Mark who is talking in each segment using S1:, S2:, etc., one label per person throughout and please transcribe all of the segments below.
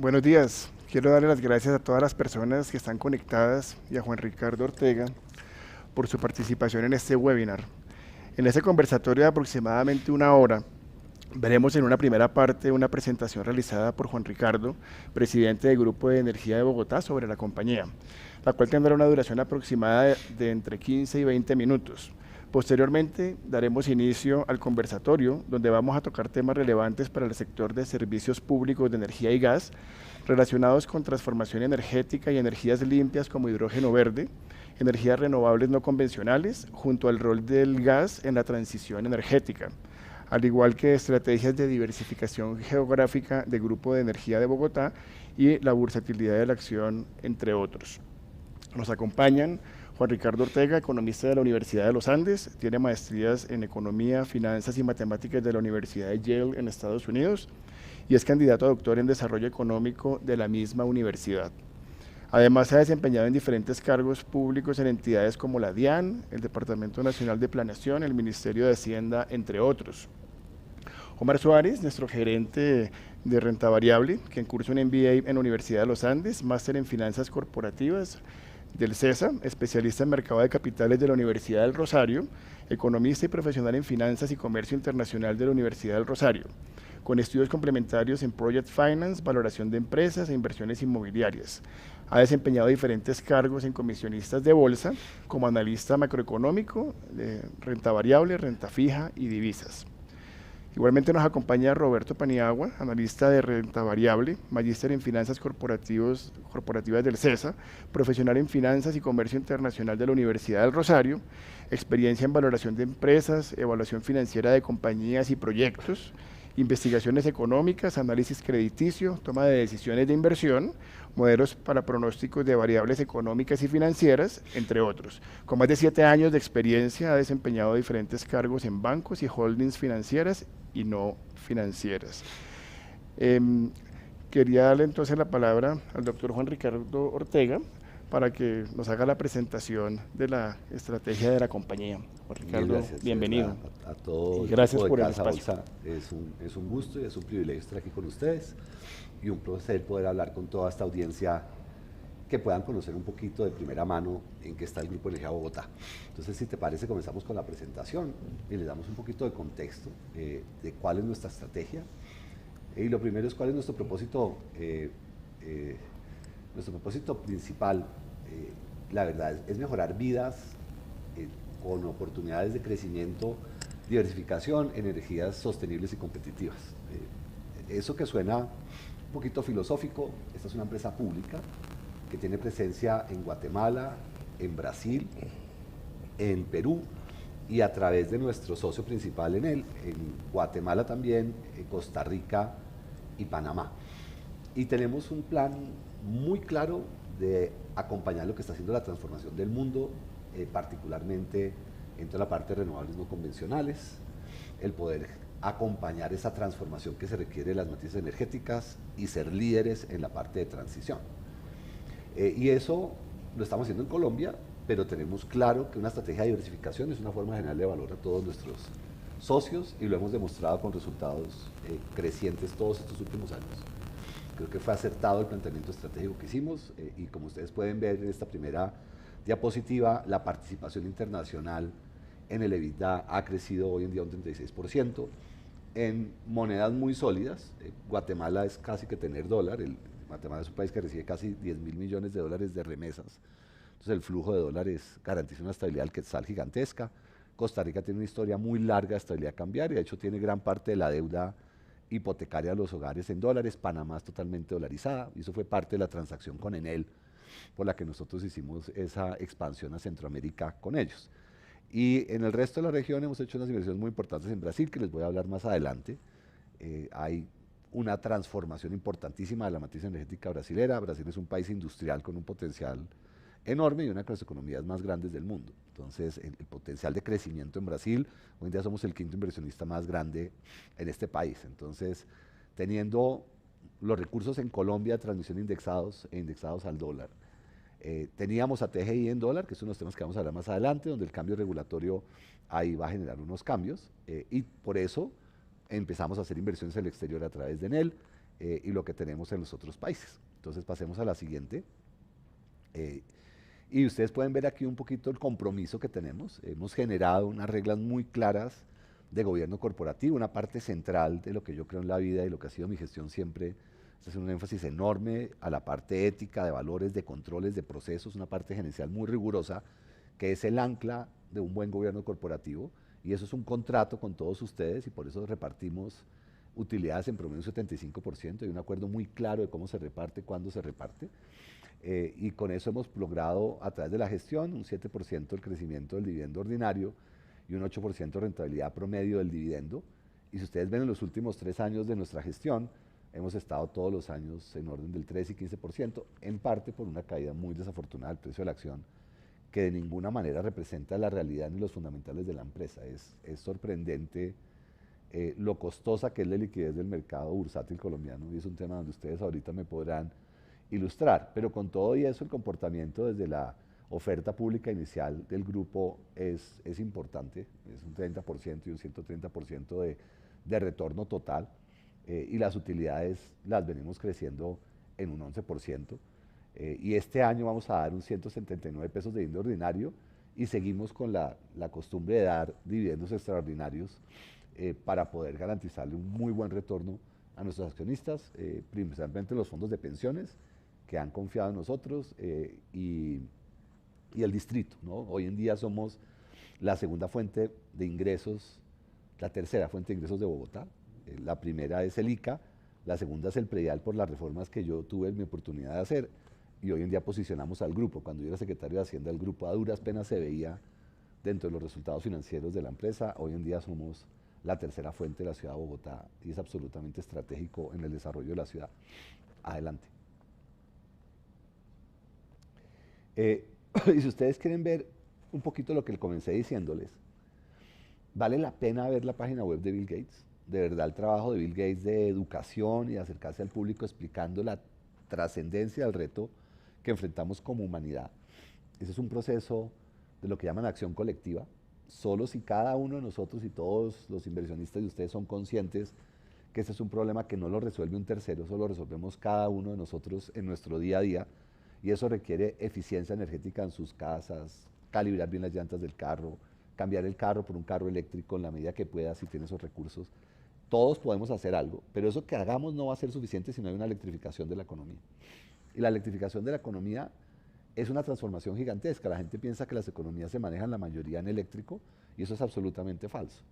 S1: Buenos días. Quiero darle las gracias a todas las personas que están conectadas y a Juan Ricardo Ortega por su participación en este webinar. En este conversatorio de aproximadamente una hora, veremos en una primera parte una presentación realizada por Juan Ricardo, presidente del Grupo de Energía de Bogotá, sobre la compañía, la cual tendrá una duración aproximada de entre 15 y 20 minutos. Posteriormente, daremos inicio al conversatorio, donde vamos a tocar temas relevantes para el sector de servicios públicos de energía y gas, relacionados con transformación energética y energías limpias como hidrógeno verde, energías renovables no convencionales, junto al rol del gas en la transición energética, al igual que estrategias de diversificación geográfica del Grupo de Energía de Bogotá y la versatilidad de la acción, entre otros. Nos acompañan Juan Ricardo Ortega, economista de la Universidad de los Andes, tiene maestrías en Economía, Finanzas y Matemáticas de la Universidad de Yale en Estados Unidos y es candidato a doctor en Desarrollo Económico de la misma universidad. Además, se ha desempeñado en diferentes cargos públicos en entidades como la DIAN, el Departamento Nacional de Planeación, el Ministerio de Hacienda, entre otros. Omar Suárez, nuestro gerente de renta variable, quien cursa un MBA en la Universidad de los Andes, máster en Finanzas Corporativas del CESA, especialista en Mercado de Capitales de la Universidad del Rosario, economista y profesional en Finanzas y Comercio Internacional de la Universidad del Rosario, con estudios complementarios en Project Finance, valoración de empresas e inversiones inmobiliarias. Ha desempeñado diferentes cargos en comisionistas de bolsa, como analista macroeconómico, de renta variable, renta fija y divisas. Igualmente nos acompaña Roberto Paniagua, analista de renta variable, magíster en finanzas corporativas del CESA, profesional en finanzas y comercio internacional de la Universidad del Rosario, experiencia en valoración de empresas, evaluación financiera de compañías y proyectos, investigaciones económicas, análisis crediticio, toma de decisiones de inversión, modelos para pronósticos de variables económicas y financieras, entre otros. Con más de 7 años de experiencia, ha desempeñado diferentes cargos en bancos y holdings financieras y no financieras. Eh, Quería darle entonces la palabra al doctor Juan Ricardo Ortega para que nos haga la presentación de la estrategia de la compañía. Juan
S2: Mil
S1: Ricardo,
S2: gracias, de
S1: bienvenido
S2: verdad, a todo
S1: y
S2: el equipo
S1: gracias
S2: de
S1: por el
S2: Casa
S1: espacio.
S2: Bolsa. Es un gusto y es un privilegio estar aquí con ustedes y un placer poder hablar con toda esta audiencia que puedan conocer un poquito de primera mano en qué está el Grupo Energía Bogotá. Entonces, si te parece, comenzamos con la presentación y le damos un poquito de contexto de cuál es nuestra estrategia. Y lo primero es cuál es nuestro propósito. Nuestro propósito principal, la verdad, es mejorar vidas con oportunidades de crecimiento, diversificación, energías sostenibles y competitivas. Eso que suena un poquito filosófico, esta es una empresa pública que tiene presencia en Guatemala, en Brasil, en Perú y a través de nuestro socio principal en Guatemala también, Costa Rica y Panamá. Y tenemos un plan muy claro de acompañar lo que está haciendo la transformación del mundo, particularmente en toda la parte de renovables no convencionales, el poder acompañar esa transformación que se requiere de las matrices energéticas y ser líderes en la parte de transición. Y eso lo estamos haciendo en Colombia, pero tenemos claro que una estrategia de diversificación es una forma de generarle valor a todos nuestros socios y lo hemos demostrado con resultados crecientes todos estos últimos años. Creo que fue acertado el planteamiento estratégico que hicimos y como ustedes pueden ver en esta primera diapositiva, la participación internacional en el EBITDA ha crecido hoy en día un 36%, en monedas muy sólidas. Guatemala es casi que tener dólar, Guatemala es un país que recibe casi 10.000 millones de dólares de remesas, entonces el flujo de dólares garantiza una estabilidad del quetzal gigantesca. Costa Rica tiene una historia muy larga de estabilidad cambiaria, de hecho tiene gran parte de la deuda hipotecaria a los hogares en dólares. Panamá es totalmente dolarizada y eso fue parte de la transacción con Enel por la que nosotros hicimos esa expansión a Centroamérica con ellos. Y en el resto de la región hemos hecho unas inversiones muy importantes en Brasil, que les voy a hablar más adelante. Hay una transformación importantísima de la matriz energética brasilera. Brasil es un país industrial con un potencial enorme y una de las economías más grandes del mundo. Entonces, el potencial de crecimiento en Brasil, hoy en día somos el quinto inversionista más grande en este país. Entonces, teniendo los recursos en Colombia de transmisión indexados e indexados al dólar, teníamos a TGI en dólar, que es uno de los temas que vamos a hablar más adelante, donde el cambio regulatorio ahí va a generar unos cambios, y por eso empezamos a hacer inversiones en el exterior a través de Enel. y lo que tenemos en los otros países. Entonces pasemos a la siguiente. Y ustedes pueden ver aquí un poquito el compromiso que tenemos. Hemos generado unas reglas muy claras de gobierno corporativo, una parte central de lo que yo creo en la vida y lo que ha sido mi gestión siempre. Es hacer un énfasis enorme a la parte ética, de valores, de controles, de procesos, una parte gerencial muy rigurosa, que es el ancla de un buen gobierno corporativo. Y eso es un contrato con todos ustedes y por eso repartimos utilidades en promedio un 75%. Hay un acuerdo muy claro de cómo se reparte, cuándo se reparte. Y con eso hemos logrado a través de la gestión un 7% el crecimiento del dividendo ordinario y un 8% de rentabilidad promedio del dividendo. Y si ustedes ven en los últimos 3 años de nuestra gestión, hemos estado todos los años en orden del 3 y 15%, en parte por una caída muy desafortunada del precio de la acción, que de ninguna manera representa la realidad ni los fundamentales de la empresa. Es sorprendente lo costosa que es la liquidez del mercado bursátil colombiano, y es un tema donde ustedes ahorita me podrán ilustrar, pero con todo y eso el comportamiento desde la oferta pública inicial del grupo es importante, es un 30% y un 130% de retorno total, y las utilidades las venimos creciendo en un 11%, y este año vamos a dar un 179 pesos de dividendo ordinario y seguimos con la costumbre de dar dividendos extraordinarios para poder garantizarle un muy buen retorno a nuestros accionistas, principalmente los fondos de pensiones que han confiado en nosotros y el distrito, ¿no? Hoy en día somos la segunda fuente de ingresos, la tercera fuente de ingresos de Bogotá. La primera es el ICA, la segunda es el predial por las reformas que yo tuve mi oportunidad de hacer y hoy en día posicionamos al grupo. Cuando yo era secretario de Hacienda del grupo, a duras penas se veía dentro de los resultados financieros de la empresa. Hoy en día somos la tercera fuente de la ciudad de Bogotá y es absolutamente estratégico en el desarrollo de la ciudad. Adelante. Y si ustedes quieren ver un poquito lo que comencé diciéndoles, vale la pena ver la página web de Bill Gates. De verdad, el trabajo de Bill Gates de educación y de acercarse al público explicando la trascendencia del reto que enfrentamos como humanidad. Ese es un proceso de lo que llaman acción colectiva. Solo si cada uno de nosotros y todos los inversionistas de ustedes son conscientes que ese es un problema que no lo resuelve un tercero, solo lo resolvemos cada uno de nosotros en nuestro día a día, y eso requiere eficiencia energética en sus casas, calibrar bien las llantas del carro, cambiar el carro por un carro eléctrico en la medida que pueda si tiene esos recursos. Todos podemos hacer algo, pero eso que hagamos no va a ser suficiente si no hay una electrificación de la economía. Y la electrificación de la economía es una transformación gigantesca. La gente piensa que las economías se manejan la mayoría en eléctrico y eso es absolutamente falso.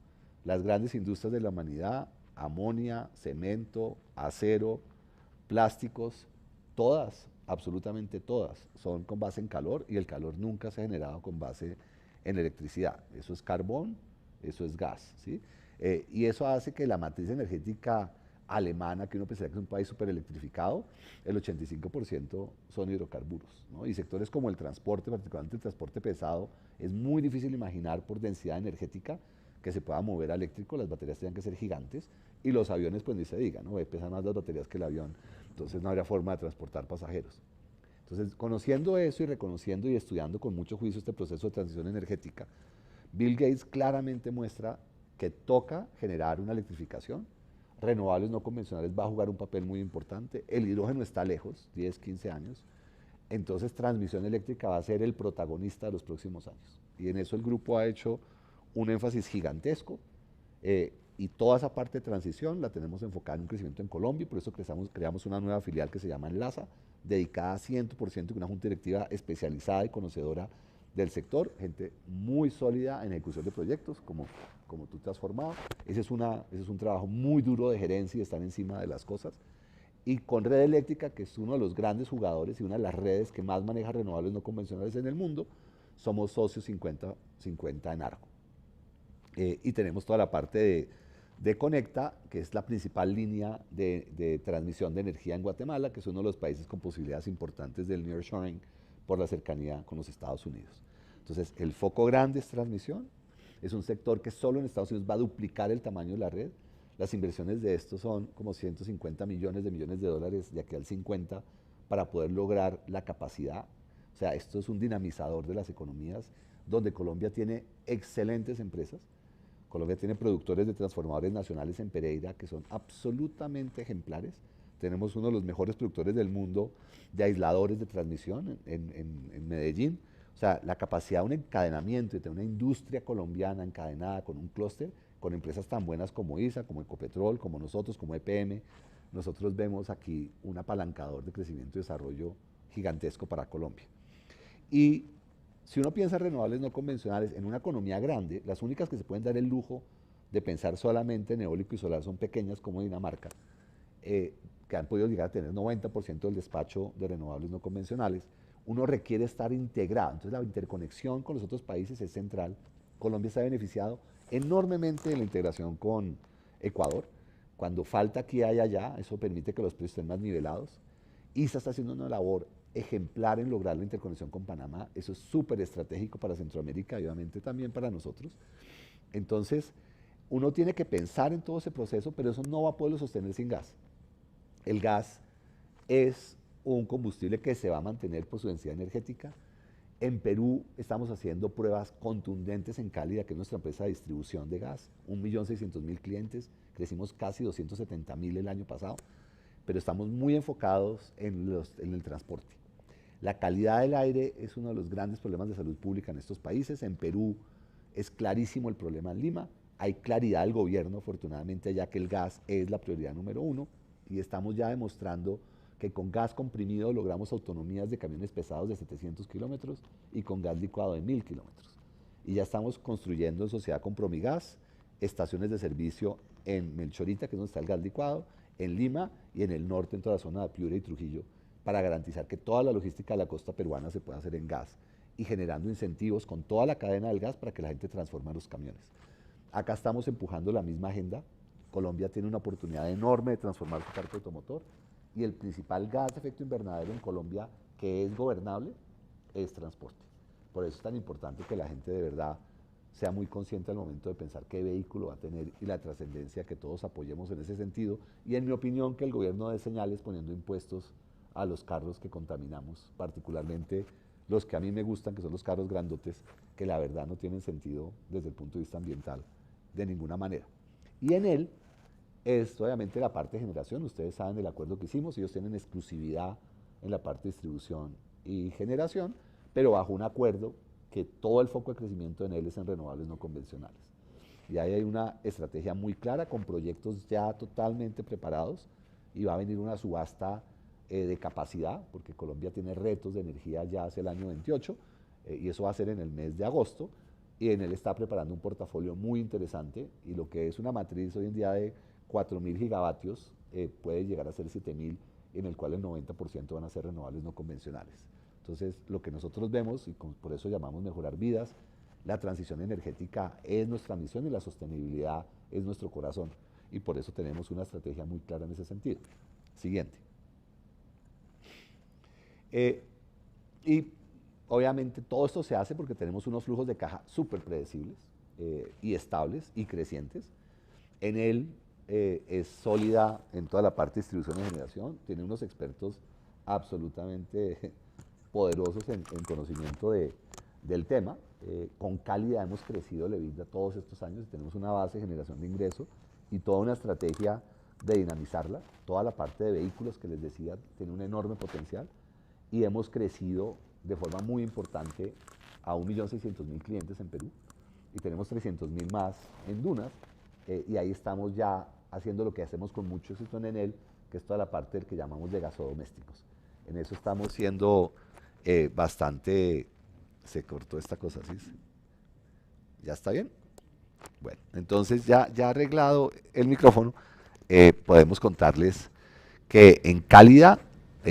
S2: Las grandes industrias de la humanidad, amonia, cemento, acero, plásticos, todas, absolutamente todas, son con base en calor y el calor nunca se ha generado con base en electricidad. Eso es carbón, eso es gas, ¿sí? Y eso hace que la matriz energética alemana, que uno pensaría que es un país súper electrificado, el 85% son hidrocarburos, ¿no? Y sectores como el transporte, particularmente el transporte pesado, es muy difícil imaginar por densidad energética que se pueda mover a eléctrico. Las baterías tienen que ser gigantes y los aviones pues ni se diga, ¿no? Pesan más las baterías que el avión, entonces no habría forma de transportar pasajeros. Entonces, conociendo eso y reconociendo y estudiando con mucho juicio este proceso de transición energética, Bill Gates claramente muestra que toca generar una electrificación. Renovables no convencionales va a jugar un papel muy importante. El hidrógeno está lejos, 10, 15 años. Entonces, transmisión eléctrica va a ser el protagonista de los próximos años. Y en eso el grupo ha hecho un énfasis gigantesco. Y toda esa parte de transición la tenemos enfocada en un crecimiento en Colombia, y por eso creamos una nueva filial que se llama Enlaza, dedicada 100% con una junta directiva especializada y conocedora del sector, gente muy sólida en ejecución de proyectos, como tú te has formado. Ese es un trabajo muy duro de gerencia y de estar encima de las cosas. Y con Red Eléctrica, que es uno de los grandes jugadores y una de las redes que más maneja renovables no convencionales en el mundo, somos socios 50-50 en Arco. Y tenemos toda la parte de Conecta, que es la principal línea de transmisión de energía en Guatemala, que es uno de los países con posibilidades importantes del nearshoring por la cercanía con los Estados Unidos. Entonces, el foco grande es transmisión. Es un sector que solo en Estados Unidos va a duplicar el tamaño de la red. Las inversiones de esto son como 150 millones de dólares de aquí al 50 para poder lograr la capacidad. O sea, esto es un dinamizador de las economías donde Colombia tiene excelentes empresas. Colombia tiene productores de transformadores nacionales en Pereira que son absolutamente ejemplares, tenemos uno de los mejores productores del mundo de aisladores de transmisión en Medellín. O sea, la capacidad de un encadenamiento, de tener una industria colombiana encadenada con un clúster, con empresas tan buenas como ISA, como Ecopetrol, como nosotros, como EPM, nosotros vemos aquí un apalancador de crecimiento y desarrollo gigantesco para Colombia. Y si uno piensa en renovables no convencionales, en una economía grande, las únicas que se pueden dar el lujo de pensar solamente en eólico y solar son pequeñas como Dinamarca, que han podido llegar a tener 90% del despacho de renovables no convencionales. Uno requiere estar integrado, entonces la interconexión con los otros países es central. Colombia se ha beneficiado enormemente de la integración con Ecuador. Cuando falta aquí hay allá, eso permite que los precios estén más nivelados. ISA está haciendo una labor ejemplar en lograr la interconexión con Panamá, eso es súper estratégico para Centroamérica y obviamente también para nosotros. Entonces, uno tiene que pensar en todo ese proceso, pero eso no va a poderlo sostener sin gas. El gas es un combustible que se va a mantener por su densidad energética. En Perú estamos haciendo pruebas contundentes en Cálida, que es nuestra empresa de distribución de gas, 1.600.000 clientes, crecimos casi 270.000 el año pasado, pero estamos muy enfocados en el transporte. La calidad del aire es uno de los grandes problemas de salud pública en estos países. En Perú es clarísimo el problema en Lima. Hay claridad del gobierno, afortunadamente, ya que el gas es la prioridad número 1 y estamos ya demostrando que con gas comprimido logramos autonomías de camiones pesados de 700 kilómetros y con gas licuado de 1.000 kilómetros. Y ya estamos construyendo en sociedad con Promigas estaciones de servicio en Melchorita, que es donde está el gas licuado, en Lima y en el norte, en toda la zona de Piura y Trujillo, para garantizar que toda la logística de la costa peruana se pueda hacer en gas y generando incentivos con toda la cadena del gas para que la gente transforme los camiones. Acá estamos empujando la misma agenda. Colombia tiene una oportunidad enorme de transformar su parque automotor y el principal gas de efecto invernadero en Colombia que es gobernable es transporte. Por eso es tan importante que la gente de verdad sea muy consciente al momento de pensar qué vehículo va a tener y la trascendencia que todos apoyemos en ese sentido. Y en mi opinión que el gobierno dé señales poniendo impuestos a los carros que contaminamos, particularmente los que a mí me gustan, que son los carros grandotes, que la verdad no tienen sentido desde el punto de vista ambiental de ninguna manera. Y en él es obviamente la parte de generación. Ustedes saben del acuerdo que hicimos, ellos tienen exclusividad en la parte de distribución y generación, pero bajo un acuerdo que todo el foco de crecimiento en él es en renovables no convencionales. Y ahí hay una estrategia muy clara con proyectos ya totalmente preparados y va a venir una subasta de capacidad, porque Colombia tiene retos de energía ya hacia el año 28 y eso va a ser en el mes de agosto y en él está preparando un portafolio muy interesante y lo que es una matriz hoy en día de 4.000 gigavatios puede llegar a ser 7.000 en el cual el 90% van a ser renovables no convencionales. Entonces, lo que nosotros vemos, y por eso llamamos mejorar vidas, la transición energética es nuestra misión y la sostenibilidad es nuestro corazón. Y por eso tenemos una estrategia muy clara en ese sentido. Siguiente. Y obviamente todo esto se hace porque tenemos unos flujos de caja súper predecibles y estables y crecientes. En él es sólida en toda la parte de distribución y generación, tiene unos expertos absolutamente poderosos en conocimiento del tema. Con Cálida hemos crecido el EBITDA todos estos años y tenemos una base de generación de ingreso y toda una estrategia de dinamizarla. Toda la parte de vehículos que les decía tiene un enorme potencial y hemos crecido de forma muy importante a 1.600.000 clientes en Perú y tenemos 300.000 más en Dunas y ahí estamos ya haciendo lo que hacemos con mucho éxito en Enel, que es toda la parte del que llamamos de gasodomésticos. En eso estamos siendo bastante... Se cortó esta cosa, ¿sí? ¿Ya está bien? Bueno, entonces ya arreglado el micrófono, podemos contarles que en Cálida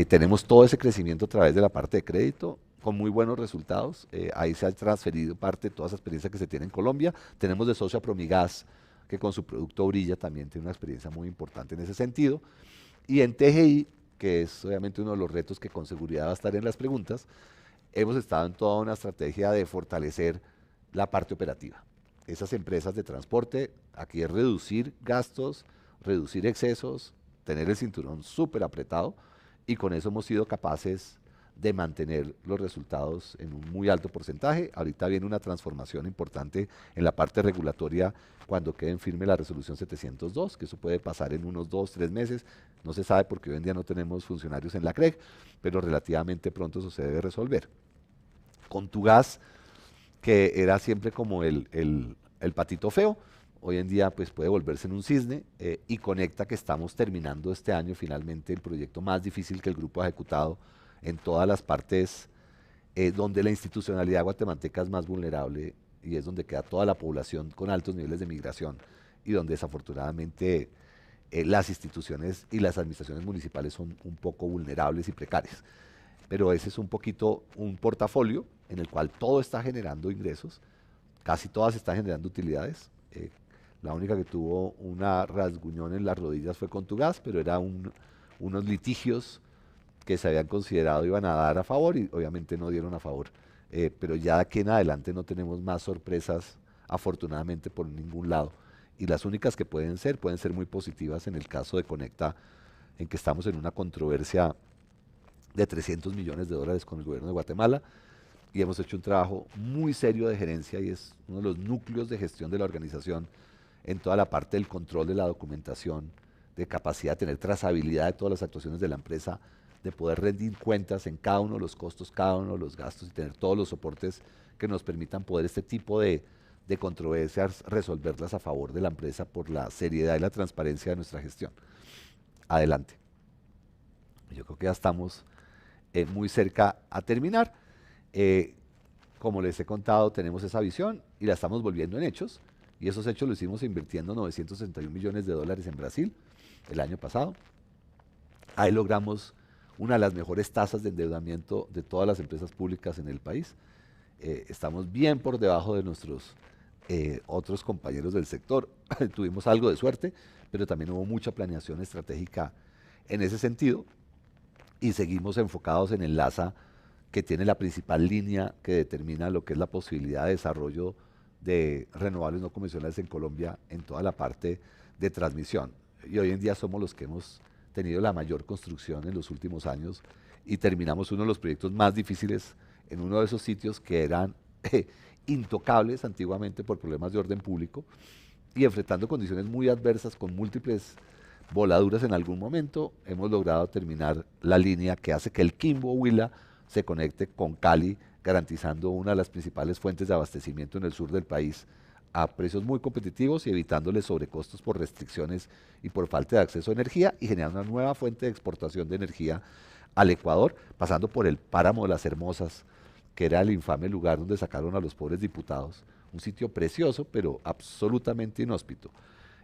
S2: tenemos todo ese crecimiento a través de la parte de crédito, con muy buenos resultados. Ahí se ha transferido parte de toda esa experiencia que se tiene en Colombia. Tenemos de socio a Promigas, que con su producto Brilla también tiene una experiencia muy importante en ese sentido. Y en TGI, que es obviamente uno de los retos que con seguridad va a estar en las preguntas, hemos estado en toda una estrategia de fortalecer la parte operativa. Esas empresas de transporte, aquí es reducir gastos, reducir excesos, tener el cinturón súper apretado y con eso hemos sido capaces de mantener los resultados en un muy alto porcentaje. Ahorita viene una transformación importante en la parte regulatoria cuando quede en firme la resolución 702, que eso puede pasar en unos 2, 3 meses. No se sabe porque hoy en día no tenemos funcionarios en la CREG, pero relativamente pronto eso se debe resolver. Con Tugás, que era siempre como el patito feo, hoy en día pues puede volverse en un cisne, y Conecta, que estamos terminando este año finalmente el proyecto más difícil que el grupo ha ejecutado en todas las partes, donde la institucionalidad guatemalteca es más vulnerable y es donde queda toda la población con altos niveles de migración y donde desafortunadamente las instituciones y las administraciones municipales son un poco vulnerables y precarias. Pero ese es un poquito un portafolio en el cual todo está generando ingresos, casi todas están generando utilidades. La única que tuvo una rasguñón en las rodillas fue con Tugás, pero era unos litigios que se habían considerado iban a dar a favor y obviamente no dieron a favor. Pero ya de aquí en adelante no tenemos más sorpresas, afortunadamente, por ningún lado. Y las únicas que pueden ser muy positivas en el caso de Conecta, en que estamos en una controversia de 300 millones de dólares con el gobierno de Guatemala y hemos hecho un trabajo muy serio de gerencia y es uno de los núcleos de gestión de la organización en toda la parte del control de la documentación, de capacidad de tener trazabilidad de todas las actuaciones de la empresa, de poder rendir cuentas en cada uno de los costos, cada uno de los gastos y tener todos los soportes que nos permitan poder este tipo de controversias resolverlas a favor de la empresa por la seriedad y la transparencia de nuestra gestión. Adelante. Yo creo que ya estamos muy cerca a terminar. Como les he contado, tenemos esa visión y la estamos volviendo en hechos. Y esos hechos lo hicimos invirtiendo 961 millones de dólares en Brasil el año pasado. Ahí logramos una de las mejores tasas de endeudamiento de todas las empresas públicas en el país. Estamos bien por debajo de nuestros otros compañeros del sector. Tuvimos algo de suerte, pero también hubo mucha planeación estratégica en ese sentido. Y seguimos enfocados en el LASA, que tiene la principal línea que determina lo que es la posibilidad de desarrollo de renovables no convencionales en Colombia en toda la parte de transmisión. Y hoy en día somos los que hemos tenido la mayor construcción en los últimos años y terminamos uno de los proyectos más difíciles en uno de esos sitios que eran intocables antiguamente por problemas de orden público y enfrentando condiciones muy adversas con múltiples voladuras en algún momento, hemos logrado terminar la línea que hace que el Quimbo-Huila se conecte con Cali, garantizando una de las principales fuentes de abastecimiento en el sur del país a precios muy competitivos y evitándoles sobrecostos por restricciones y por falta de acceso a energía y generando una nueva fuente de exportación de energía al Ecuador, pasando por el páramo de las Hermosas, que era el infame lugar donde sacaron a los pobres diputados, un sitio precioso pero absolutamente inhóspito.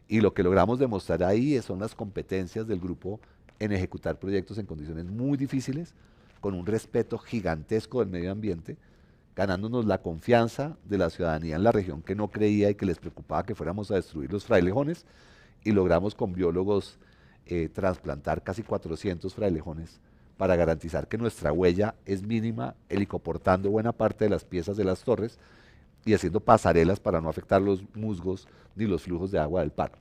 S2: Y lo que logramos demostrar ahí son las competencias del grupo en ejecutar proyectos en condiciones muy difíciles, con un respeto gigantesco del medio ambiente, ganándonos la confianza de la ciudadanía en la región que no creía y que les preocupaba que fuéramos a destruir los frailejones, y logramos con biólogos trasplantar casi 400 frailejones para garantizar que nuestra huella es mínima, helicoportando buena parte de las piezas de las torres y haciendo pasarelas para no afectar los musgos ni los flujos de agua del paro.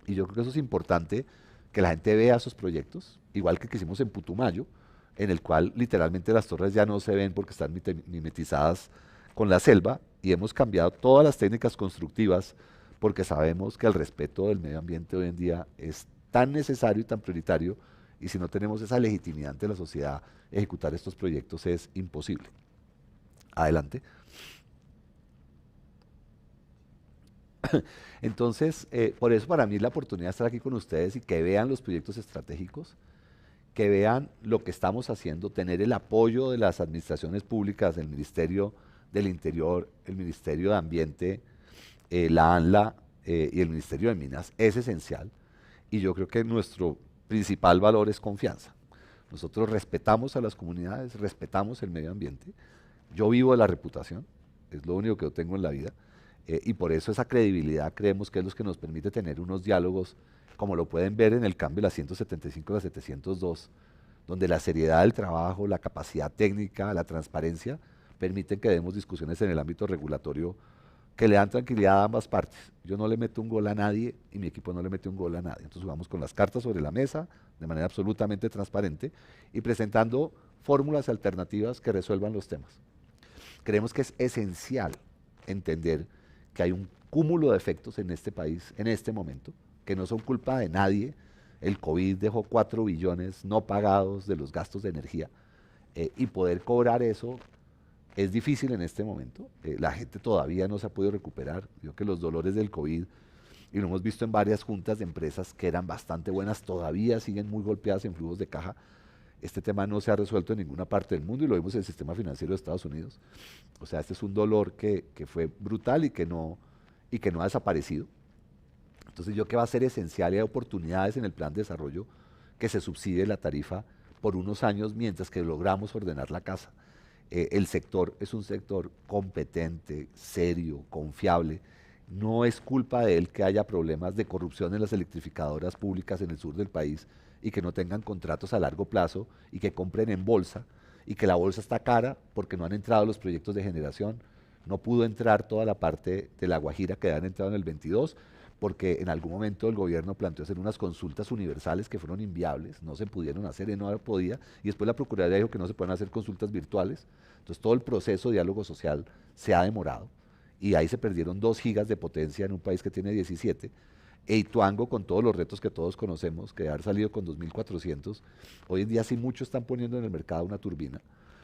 S2: Y yo creo que eso es importante, que la gente vea esos proyectos, igual que hicimos en Putumayo, en el cual literalmente las torres ya no se ven porque están mimetizadas con la selva, y hemos cambiado todas las técnicas constructivas porque sabemos que el respeto del medio ambiente hoy en día es tan necesario y tan prioritario, y si no tenemos esa legitimidad ante la sociedad, ejecutar estos proyectos es imposible. Adelante. Entonces, por eso para mí es la oportunidad de estar aquí con ustedes y que vean los proyectos estratégicos, que vean lo que estamos haciendo, tener el apoyo de las administraciones públicas, el Ministerio del Interior, el Ministerio de Ambiente, la ANLA y el Ministerio de Minas es esencial. Y yo creo que nuestro principal valor es confianza. Nosotros respetamos a las comunidades, respetamos el medio ambiente. Yo vivo de la reputación, es lo único que yo tengo en la vida. Y por eso esa credibilidad creemos que es lo que nos permite tener unos diálogos, como lo pueden ver en el cambio de la 175 a la 702, donde la seriedad del trabajo, la capacidad técnica, la transparencia, permiten que demos discusiones en el ámbito regulatorio que le dan tranquilidad a ambas partes. Yo no le meto un gol a nadie y mi equipo no le mete un gol a nadie. Entonces jugamos con las cartas sobre la mesa de manera absolutamente transparente y presentando fórmulas alternativas que resuelvan los temas. Creemos que es esencial entender que hay un cúmulo de efectos en este país en este momento, que no son culpa de nadie. El COVID dejó 4 billones no pagados de los gastos de energía, y poder cobrar eso es difícil en este momento. La gente todavía no se ha podido recuperar. Yo creo que los dolores del COVID, y lo hemos visto en varias juntas de empresas que eran bastante buenas, todavía siguen muy golpeadas en flujos de caja. Este tema no se ha resuelto en ninguna parte del mundo y lo vimos en el sistema financiero de Estados Unidos. O sea, este es un dolor que fue brutal y que no ha desaparecido. Entonces yo creo que va a ser esencial y hay oportunidades en el plan de desarrollo que se subsidie la tarifa por unos años mientras que logramos ordenar la casa. El sector es un sector competente, serio, confiable. No es culpa de él que haya problemas de corrupción en las electrificadoras públicas en el sur del país y que no tengan contratos a largo plazo y que compren en bolsa y que la bolsa está cara porque no han entrado los proyectos de generación. No pudo entrar toda la parte de La Guajira que han entrado en el 22 porque en algún momento el gobierno planteó hacer unas consultas universales que fueron inviables, no se pudieron hacer y no podía, y después la Procuraduría dijo que no se pueden hacer consultas virtuales. Entonces todo el proceso de diálogo social se ha demorado y ahí se perdieron 2 gigas de potencia en un país que tiene 17. E Ituango, con todos los retos que todos conocemos, que haber salido con 2.400, hoy en día sí muchos están poniendo en el mercado una turbina.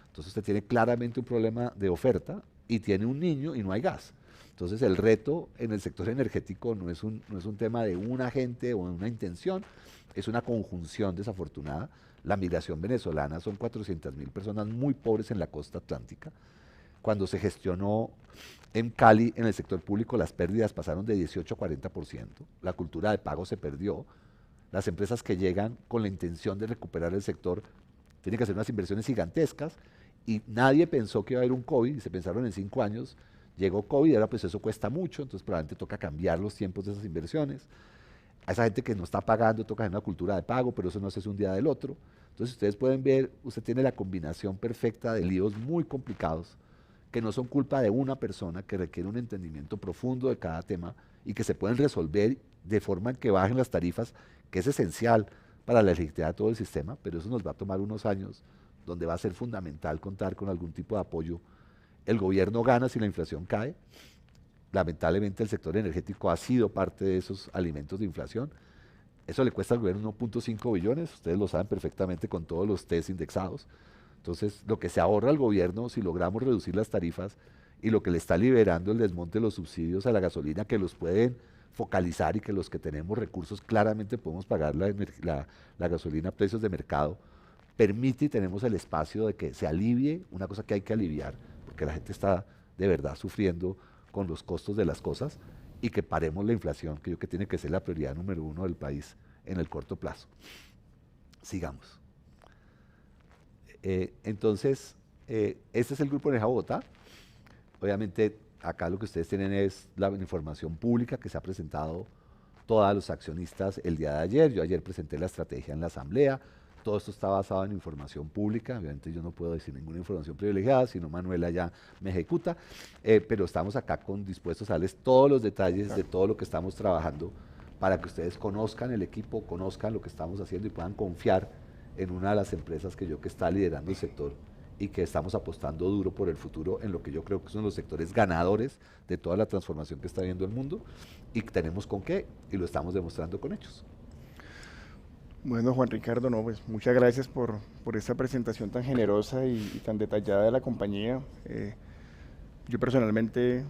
S2: Entonces usted tiene claramente un problema de oferta y tiene un niño y no hay gas. Entonces el reto en el sector energético no es un tema de un agente o una intención, es una conjunción desafortunada. La migración venezolana son 400.000 personas muy pobres en la costa atlántica. Cuando se gestionó en Cali, en el sector público, las pérdidas pasaron de 18 a 40%. La cultura de pago se perdió. Las empresas que llegan con la intención de recuperar el sector tienen que hacer unas inversiones gigantescas y nadie pensó que iba a haber un COVID y se pensaron en 5 años. Llegó COVID y ahora pues eso cuesta mucho, entonces probablemente toca cambiar los tiempos de esas inversiones. A esa gente que no está pagando toca hacer una cultura de pago, pero eso no se hace un día del otro. Entonces ustedes pueden ver, usted tiene la combinación perfecta de líos muy complicados que no son culpa de una persona, que requiere un entendimiento profundo de cada tema y que se pueden resolver de forma en que bajen las tarifas, que es esencial para la legitimidad de todo el sistema, pero eso nos va a tomar unos años, donde va a ser fundamental contar con algún tipo de apoyo. El gobierno gana si la inflación cae. Lamentablemente el sector energético ha sido parte de esos alimentos de inflación. Eso le cuesta al gobierno 1.5 billones, ustedes lo saben perfectamente con todos los test indexados. Entonces, lo que se ahorra al gobierno si logramos reducir las tarifas y lo que le está liberando el desmonte de los subsidios a la gasolina, que los pueden focalizar y que los que tenemos recursos claramente podemos pagar la gasolina a precios de mercado, permite y tenemos el espacio de que se alivie una cosa que hay que aliviar, porque la gente está de verdad sufriendo con los costos de las cosas y que paremos la inflación, que yo creo que tiene que ser la prioridad número 1 del país en el corto plazo. Sigamos. Entonces, este es el Grupo Energía Bogotá. Obviamente, acá lo que ustedes tienen es la información pública que se ha presentado todos los accionistas el día de ayer. Yo ayer presenté la estrategia en la asamblea. Todo esto está basado en información pública. Obviamente yo no puedo decir ninguna información privilegiada, sino Manuela ya me ejecuta. Pero estamos acá dispuestos a darles todos los detalles de todo lo que estamos trabajando para que ustedes conozcan el equipo, conozcan lo que estamos haciendo y puedan confiar en una de las empresas que está liderando el sector y que estamos apostando duro por el futuro en lo que yo creo que son los sectores ganadores de toda la transformación que está viendo el mundo y tenemos con qué y lo estamos demostrando con hechos.
S1: Bueno, Juan Ricardo, no, pues muchas gracias por esta presentación tan generosa y tan detallada de la compañía. Yo personalmente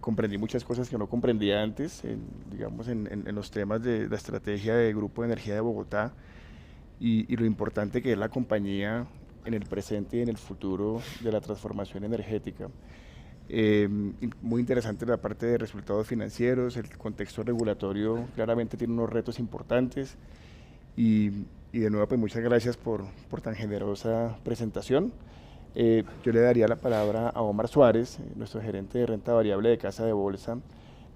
S1: comprendí muchas cosas que no comprendía antes, digamos, en los temas de la estrategia de Grupo de Energía de Bogotá. Y lo importante que es la compañía en el presente y en el futuro de la transformación energética. Muy interesante la parte de resultados financieros, el contexto regulatorio claramente tiene unos retos importantes y de nuevo pues muchas gracias por tan generosa presentación. Yo le daría la palabra a Omar Suárez, nuestro gerente de renta variable de Casa de Bolsa,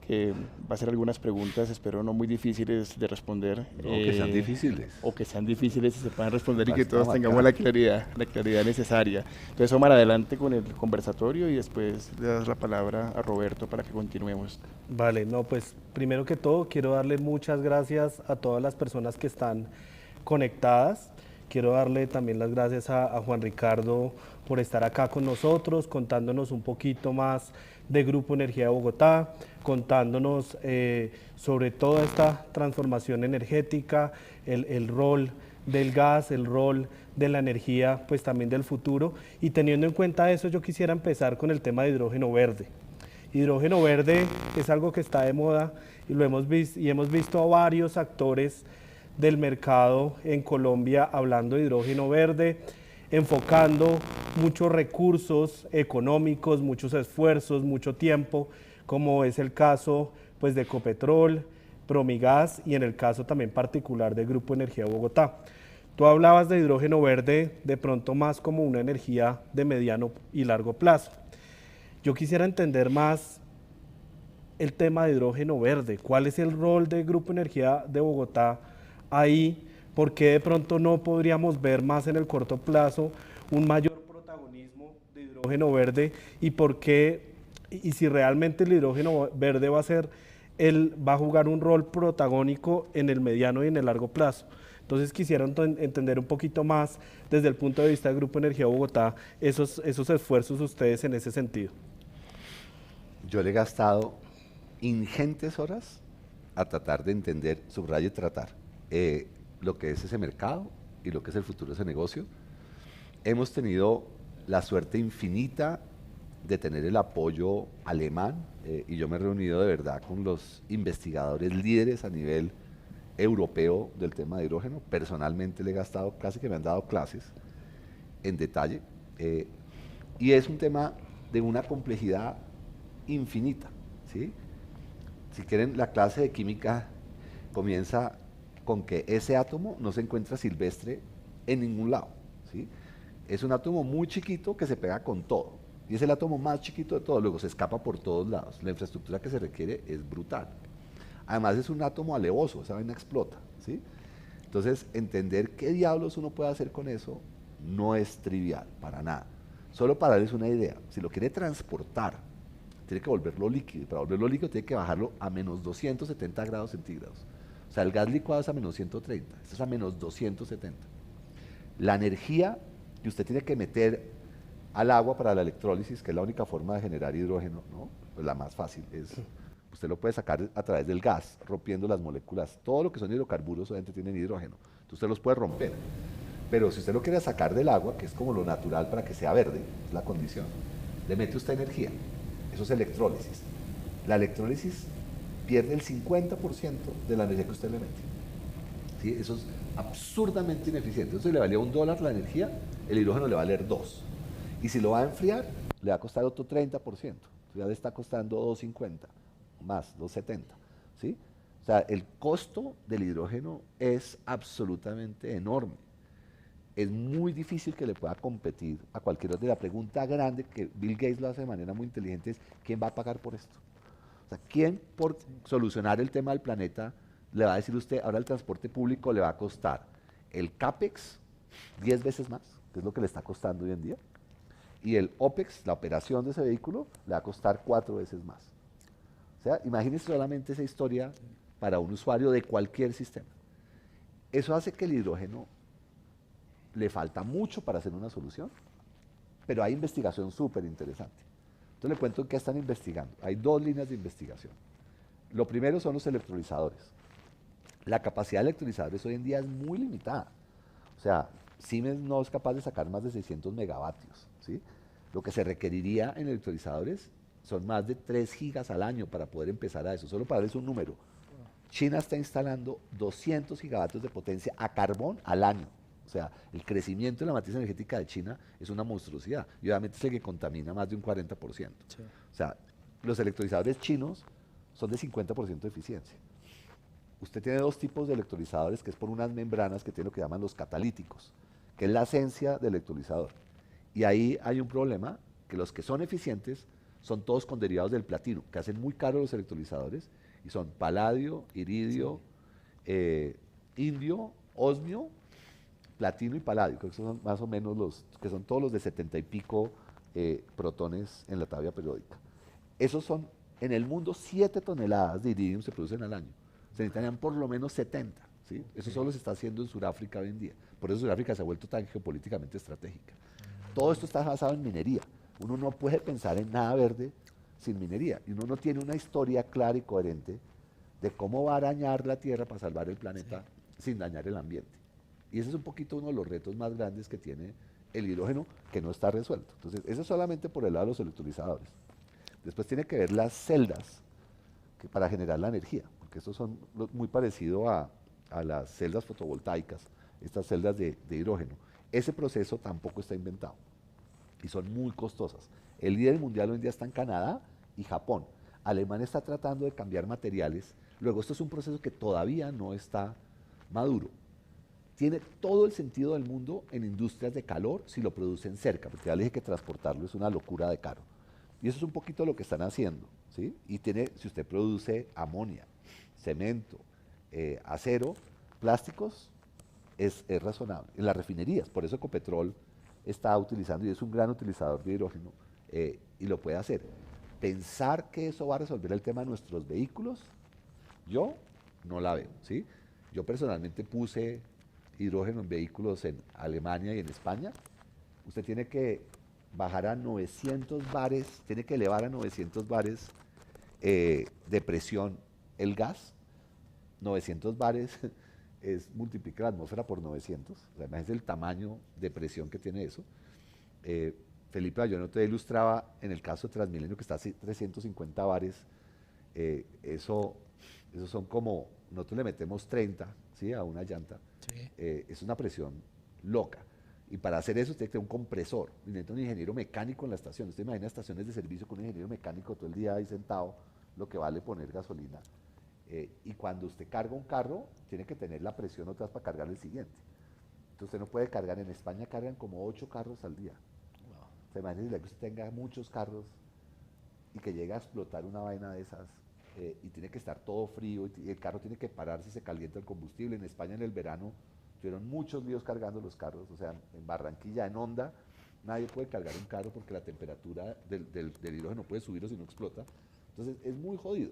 S1: que va a hacer algunas preguntas, espero no muy difíciles de responder.
S2: No, que sean difíciles.
S1: O que sean difíciles y se puedan responder y que todos tengamos la claridad necesaria. Entonces, Omar, adelante con el conversatorio y después le das la palabra a Roberto para que continuemos.
S3: Vale, no, pues primero que todo quiero darle muchas gracias a todas las personas que están conectadas. quiero darle también las gracias a Juan Ricardo por estar acá con nosotros, contándonos un poquito más de Grupo Energía de Bogotá, contándonos sobre toda esta transformación energética, el rol del gas, el rol de la energía, pues también del futuro. Y teniendo en cuenta eso, yo quisiera empezar con el tema de hidrógeno verde. Hidrógeno verde es algo que está de moda y lo hemos visto, y hemos visto a varios actores del mercado en Colombia hablando de hidrógeno verde, enfocando muchos recursos económicos, muchos esfuerzos, mucho tiempo, como es el caso pues, de Ecopetrol, Promigas y en el caso también particular del Grupo Energía Bogotá. Tú hablabas de hidrógeno verde de pronto más como una energía de mediano y largo plazo. Yo quisiera entender más el tema de hidrógeno verde. ¿Cuál es el rol del Grupo Energía de Bogotá ahí? ¿Por qué de pronto no podríamos ver más en el corto plazo un mayor protagonismo de hidrógeno verde? ¿Y por qué, y si realmente el hidrógeno verde va a jugar un rol protagónico en el mediano y en el largo plazo? Entonces quisiera entender un poquito más desde el punto de vista del Grupo Energía Bogotá esos esfuerzos ustedes en ese sentido.
S2: Yo le he gastado ingentes horas a tratar de entender, subrayo y tratar lo que es ese mercado y lo que es el futuro de ese negocio. Hemos tenido la suerte infinita de tener el apoyo alemán y yo me he reunido de verdad con los investigadores líderes a nivel europeo del tema de hidrógeno. Personalmente le he gastado, casi que me han dado clases en detalle y es un tema de una complejidad infinita, ¿sí? Si quieren, la clase de química comienza con que ese átomo no se encuentra silvestre en ningún lado, ¿sí? Es un átomo muy chiquito que se pega con todo y es el átomo más chiquito de todo, luego se escapa por todos lados. La infraestructura que se requiere es brutal. Además es un átomo alevoso, esa vaina explota, ¿sí? Entonces, entender qué diablos uno puede hacer con eso no es trivial, para nada. Solo para darles una idea, si lo quiere transportar, tiene que volverlo líquido. Para volverlo líquido tiene que bajarlo a menos 270 grados centígrados. O sea, el gas licuado es a menos 130, esto es a menos 270. La energía que usted tiene que meter al agua para la electrólisis, que es la única forma de generar hidrógeno, ¿no? Pues la más fácil es, usted lo puede sacar a través del gas, rompiendo las moléculas. Todo lo que son hidrocarburos obviamente tienen hidrógeno, entonces usted los puede romper. Pero si usted lo quiere sacar del agua, que es como lo natural para que sea verde, es la condición, le mete usted energía. Eso es electrólisis. La electrólisis pierde el 50% de la energía que usted le mete. ¿Sí? Eso es absurdamente ineficiente. Entonces le valía $1 la energía, el hidrógeno le va a valer 2. Y si lo va a enfriar, le va a costar otro 30%. Entonces ya le está costando 2.50, más 2.70. ¿Sí? O sea, el costo del hidrógeno es absolutamente enorme. Es muy difícil que le pueda competir a cualquier otra. La pregunta grande que Bill Gates lo hace de manera muy inteligente es, ¿quién va a pagar por esto? O sea, ¿quién por solucionar el tema del planeta le va a decir usted, ahora el transporte público le va a costar el CAPEX 10 veces más, que es lo que le está costando hoy en día, y el OPEX, la operación de ese vehículo, le va a costar 4 veces más? O sea, imagínense solamente esa historia para un usuario de cualquier sistema. Eso hace que el hidrógeno le falta mucho para hacer una solución, pero hay investigación súper interesante. Entonces le cuento qué están investigando. Hay 2 líneas de investigación. Lo primero son los electrolizadores. La capacidad de electrolizadores hoy en día es muy limitada. O sea, Siemens no es capaz de sacar más de 600 megavatios, ¿sí? Lo que se requeriría en electrolizadores son más de 3 gigas al año para poder empezar a eso. Solo para darles un número. China está instalando 200 gigavatios de potencia a carbón al año. O sea, el crecimiento de la matriz energética de China es una monstruosidad y obviamente es el que contamina más de un 40%. Sí. O sea, los electrolizadores chinos son de 50% de eficiencia. Usted tiene 2 tipos de electrolizadores, que es por unas membranas que tiene lo que llaman los catalíticos, que es la esencia del electrolizador. Y ahí hay un problema, que los que son eficientes son todos con derivados del platino, que hacen muy caros los electrolizadores, y son paladio, iridio, indio, osmio, platino y paladio, creo que son más o menos los, que son todos los de 70 y pico protones en la tabla periódica. Esos son, en el mundo, 7 toneladas de iridium se producen al año. Se necesitarían por lo menos 70, ¿sí? Eso solo se está haciendo en Sudáfrica hoy en día. Por eso Sudáfrica se ha vuelto tan geopolíticamente estratégica. Todo esto está basado en minería. Uno no puede pensar en nada verde sin minería. Y uno no tiene una historia clara y coherente de cómo va a dañar la Tierra para salvar el planeta sin dañar el ambiente. Y ese es un poquito uno de los retos más grandes que tiene el hidrógeno, que no está resuelto. Entonces, eso es solamente por el lado de los electrolizadores. Después tiene que ver las celdas para generar la energía, porque estos son muy parecidos a las celdas fotovoltaicas, estas celdas de hidrógeno. Ese proceso tampoco está inventado y son muy costosas. El líder mundial hoy en día está en Canadá y Japón. Alemania está tratando de cambiar materiales. Luego, esto es un proceso que todavía no está maduro. Tiene todo el sentido del mundo en industrias de calor si lo producen cerca, porque ya les dije que transportarlo es una locura de caro. Y eso es un poquito lo que están haciendo, ¿sí? Y si usted produce amonia, cemento, acero, plásticos, es razonable. En las refinerías, por eso Ecopetrol está utilizando, y es un gran utilizador de hidrógeno, y lo puede hacer. Pensar que eso va a resolver el tema de nuestros vehículos, yo no la veo, ¿sí? Yo personalmente puse hidrógeno en vehículos en Alemania y en España. Usted tiene que bajar a 900 bares, tiene que elevar a 900 bares de presión el gas. 900 bares es multiplicar la atmósfera por 900. O sea, imagínense el tamaño de presión que tiene eso. Felipe Bayona te ilustraba en el caso de Transmilenio, que está a 350 bares. Eso son como, nosotros le metemos 30, ¿sí?, a una llanta. Sí. Es una presión loca. Y para hacer eso usted tiene que tener un compresor. Necesita un ingeniero mecánico en la estación. Usted imagina estaciones de servicio con un ingeniero mecánico todo el día ahí sentado, lo que vale poner gasolina. Y cuando usted carga un carro, tiene que tener la presión otra vez para cargar el siguiente. Entonces usted no puede cargar, en España cargan como 8 carros al día. Wow. O sea, imagínese que usted tenga muchos carros y que llegue a explotar una vaina de esas, y tiene que estar todo frío, y el carro tiene que parar si se calienta el combustible. En España en el verano tuvieron muchos líos cargando los carros, o sea, en Barranquilla, en Honda, nadie puede cargar un carro porque la temperatura del hidrógeno puede subir o si no explota. Entonces es muy jodido.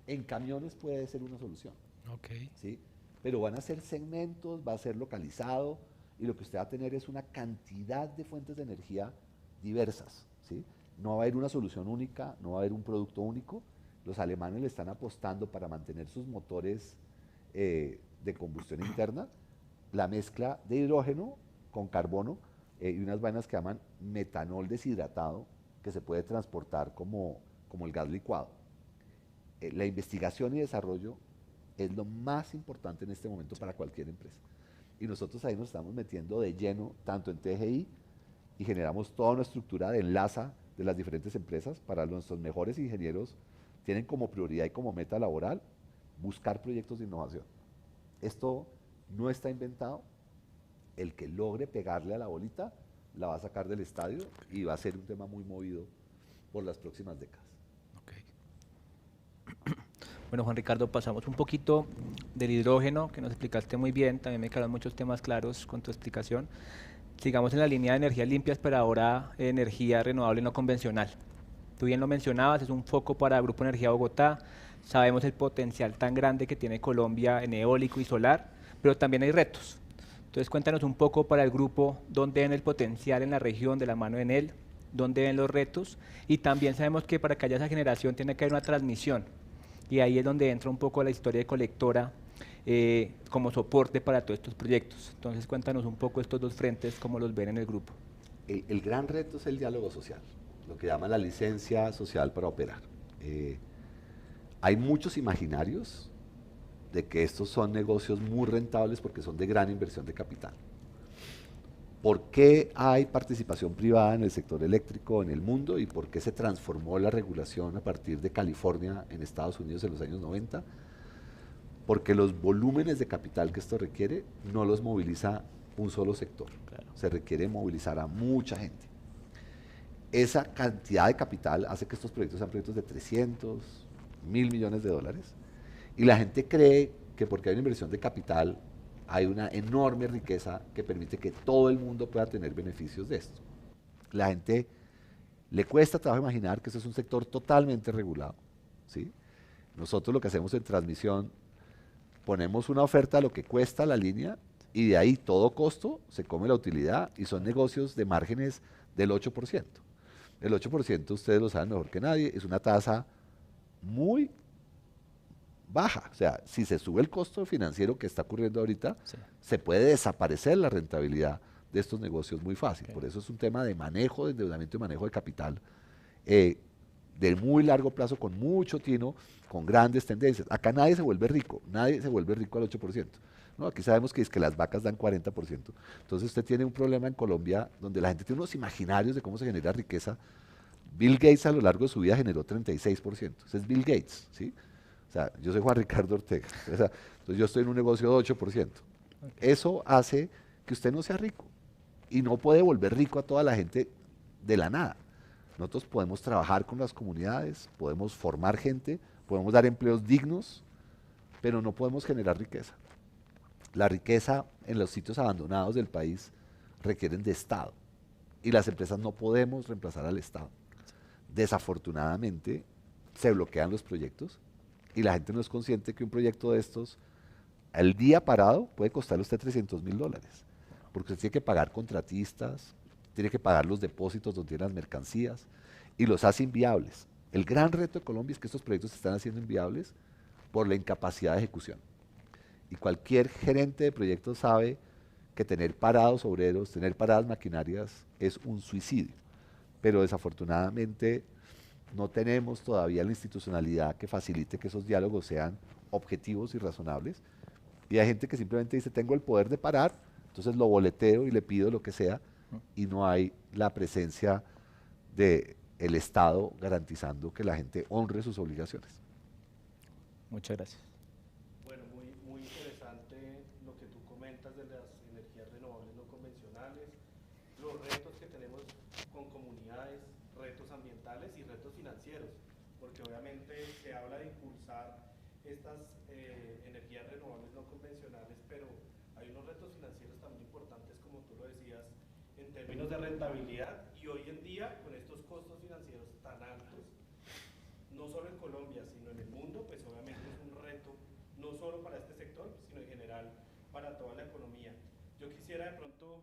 S2: En camiones puede ser una solución. Okay. ¿Sí? Pero van a ser segmentos, va a ser localizado, y lo que usted va a tener es una cantidad de fuentes de energía diversas. ¿Sí? No va a haber una solución única, no va a haber un producto único. Los alemanes le están apostando para mantener sus motores de combustión interna, la mezcla de hidrógeno con carbono y unas vainas que llaman metanol deshidratado, que se puede transportar como el gas licuado. La investigación y desarrollo es lo más importante en este momento para cualquier empresa. Y nosotros ahí nos estamos metiendo de lleno, tanto en TGI, y generamos toda una estructura de enlaza de las diferentes empresas para nuestros mejores ingenieros. Tienen como prioridad y como meta laboral buscar proyectos de innovación. Esto no está inventado. El que logre pegarle a la bolita la va a sacar del estadio y va a ser un tema muy movido por las próximas décadas.
S4: Okay. Bueno, Juan Ricardo, pasamos un poquito del hidrógeno, que nos explicaste muy bien. También me quedaron muchos temas claros con tu explicación. Sigamos en la línea de energías limpias, pero ahora energía renovable no convencional. Tú bien lo mencionabas, es un foco para Grupo Energía Bogotá. Sabemos el potencial tan grande que tiene Colombia en eólico y solar, pero también hay retos. Entonces cuéntanos un poco para el grupo dónde ven el potencial en la región de la mano de Enel, dónde ven los retos, y también sabemos que para que haya esa generación tiene que haber una transmisión, y ahí es donde entra un poco la historia de Colectora como soporte para todos estos proyectos. Entonces cuéntanos un poco estos dos frentes, cómo los ven en el grupo.
S2: El gran reto es el diálogo social, lo que llaman la licencia social para operar. Hay muchos imaginarios de que estos son negocios muy rentables porque son de gran inversión de capital. ¿Por qué hay participación privada en el sector eléctrico en el mundo y por qué se transformó la regulación a partir de California en Estados Unidos en los años 90? Porque los volúmenes de capital que esto requiere no los moviliza un solo sector. Claro. Se requiere movilizar a mucha gente. Esa cantidad de capital hace que estos proyectos sean proyectos de 300, 1.000 millones de dólares. Y la gente cree que porque hay una inversión de capital hay una enorme riqueza que permite que todo el mundo pueda tener beneficios de esto. La gente le cuesta trabajo imaginar que eso es un sector totalmente regulado, ¿sí? Nosotros lo que hacemos en transmisión, ponemos una oferta a lo que cuesta la línea y de ahí todo costo se come la utilidad y son negocios de márgenes del 8%. El 8%, ustedes lo saben mejor que nadie, es una tasa muy baja. O sea, si se sube el costo financiero que está ocurriendo ahorita,
S4: Sí.
S2: se puede desaparecer la rentabilidad de estos negocios muy fácil.
S4: Ok.
S2: Por eso es un tema de manejo de endeudamiento y manejo de capital de muy largo plazo, con mucho tino, con grandes tendencias. Acá nadie se vuelve rico, nadie se vuelve rico al 8%. ¿No? Aquí sabemos que, es que las vacas dan 40%. Entonces usted tiene un problema en Colombia donde la gente tiene unos imaginarios de cómo se genera riqueza. Bill Gates a lo largo de su vida generó 36%. Ese es Bill Gates, ¿sí? O sea, yo soy Juan Ricardo Ortega. O sea, entonces yo estoy en un negocio de 8%. Eso hace que usted no sea rico y no puede volver rico a toda la gente de la nada. Nosotros podemos trabajar con las comunidades, podemos formar gente, podemos dar empleos dignos, pero no podemos generar riqueza. La riqueza en los sitios abandonados del país requieren de Estado y las empresas no podemos reemplazar al Estado. Desafortunadamente se bloquean los proyectos y la gente no es consciente que un proyecto de estos al día parado puede costarle a usted $300.000, porque usted tiene que pagar contratistas, tiene que pagar los depósitos donde tienen las mercancías y los hace inviables. El gran reto de Colombia es que estos proyectos se están haciendo inviables por la incapacidad de ejecución. Y cualquier gerente de proyectos sabe que tener parados obreros, tener paradas maquinarias es un suicidio. Pero desafortunadamente no tenemos todavía la institucionalidad que facilite que esos diálogos sean objetivos y razonables. Y hay gente que simplemente dice, tengo el poder de parar, entonces lo boleteo y le pido lo que sea, y no hay la presencia del Estado garantizando que la gente honre sus obligaciones.
S4: Muchas gracias.
S3: Bueno, muy interesante lo que tú comentas de las energías renovables no convencionales, los retos que tenemos con comunidades, retos ambientales y retos financieros, porque obviamente se habla de impulsar estas energías renovables no convencionales, pero hay unos retos financieros también importantes, como tú lo decías, en términos de rentabilidad, y hoy en día, con estos costos financieros tan altos, no solo en Colombia, sino en el mundo, pues obviamente es un reto, no solo para este sector, sino en general para toda la economía. Yo quisiera de pronto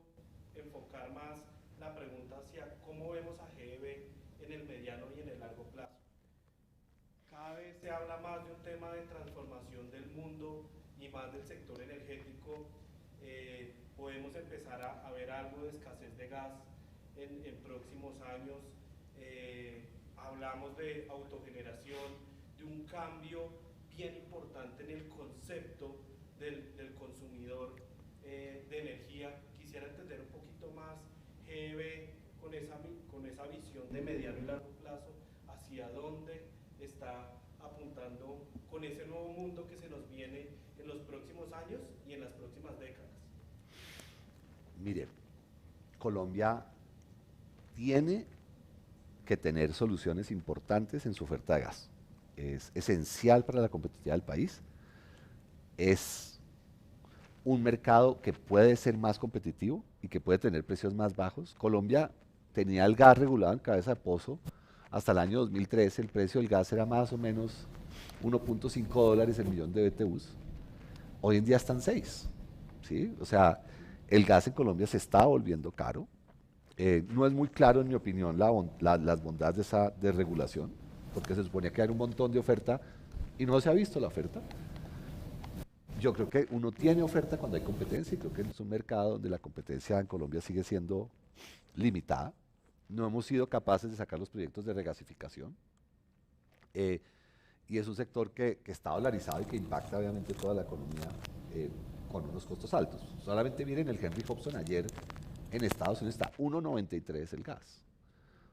S3: enfocar más la pregunta hacia cómo vemos a GEB en el mediano y en el largo plazo. Cada vez se habla más de un tema de transformación del mundo y más del sector energético. Podemos empezar a ver algo de escasez de gas en próximos años. Hablamos de autogeneración, de un cambio bien importante en el concepto del consumidor de energía. Quisiera entender un poquito más GEB con esa visión de mediano y largo plazo, hacia dónde está apuntando con ese nuevo mundo que se nos viene en los próximos años y en las próximas décadas.
S2: Mire, Colombia tiene que tener soluciones importantes en su oferta de gas. Es esencial para la competitividad del país. Es un mercado que puede ser más competitivo y que puede tener precios más bajos. Colombia tenía el gas regulado en cabeza de pozo. Hasta el año 2013 el precio del gas era más o menos $1.5 el millón de BTUs. Hoy en día están 6. ¿Sí? O sea, el gas en Colombia se está volviendo caro. No es muy claro, en mi opinión, las bondades de esa desregulación, porque se suponía que hay un montón de oferta y no se ha visto la oferta. Yo creo que uno tiene oferta cuando hay competencia y creo que es un mercado donde la competencia en Colombia sigue siendo limitada. No hemos sido capaces de sacar los proyectos de regasificación y es un sector que está dolarizado y que impacta obviamente toda la economía con unos costos altos. Solamente miren el Henry Hobson ayer en Estados Unidos está 1.93 el gas.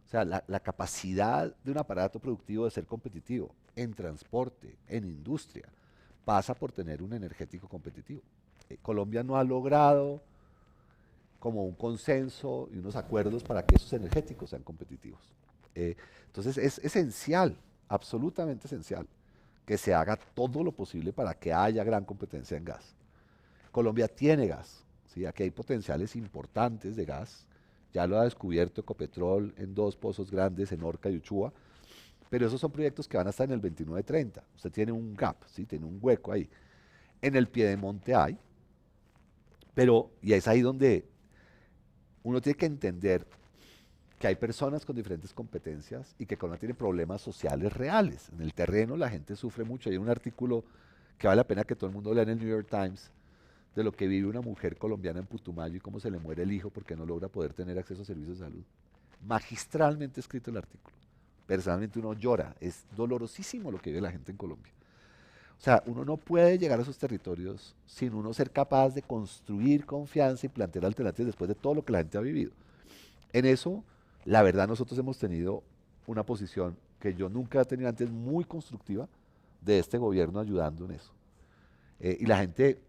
S2: O sea, la capacidad de un aparato productivo de ser competitivo en transporte, en industria, pasa por tener un energético competitivo. Colombia no ha logrado como un consenso y unos acuerdos para que esos energéticos sean competitivos. Entonces es esencial, absolutamente esencial, que se haga todo lo posible para que haya gran competencia en gas. Colombia tiene gas, ¿sí? Aquí hay potenciales importantes de gas, ya lo ha descubierto Ecopetrol en 2 pozos grandes en Orca y Uchua, pero esos son proyectos que van a estar en el 29-30, usted tiene un gap, ¿sí? Tiene un hueco ahí. En el Piedemonte hay, pero, y es ahí donde uno tiene que entender que hay personas con diferentes competencias y que Colombia tiene problemas sociales reales. En el terreno la gente sufre mucho. Hay un artículo que vale la pena que todo el mundo lea en el New York Times de lo que vive una mujer colombiana en Putumayo y cómo se le muere el hijo porque no logra poder tener acceso a servicios de salud. Magistralmente escrito el artículo. Personalmente uno llora. Es dolorosísimo lo que vive la gente en Colombia. O sea, uno no puede llegar a esos territorios sin uno ser capaz de construir confianza y plantear alternativas después de todo lo que la gente ha vivido. En eso, la verdad, nosotros hemos tenido una posición que yo nunca he tenido antes, muy constructiva, de este gobierno ayudando en eso. Y la gente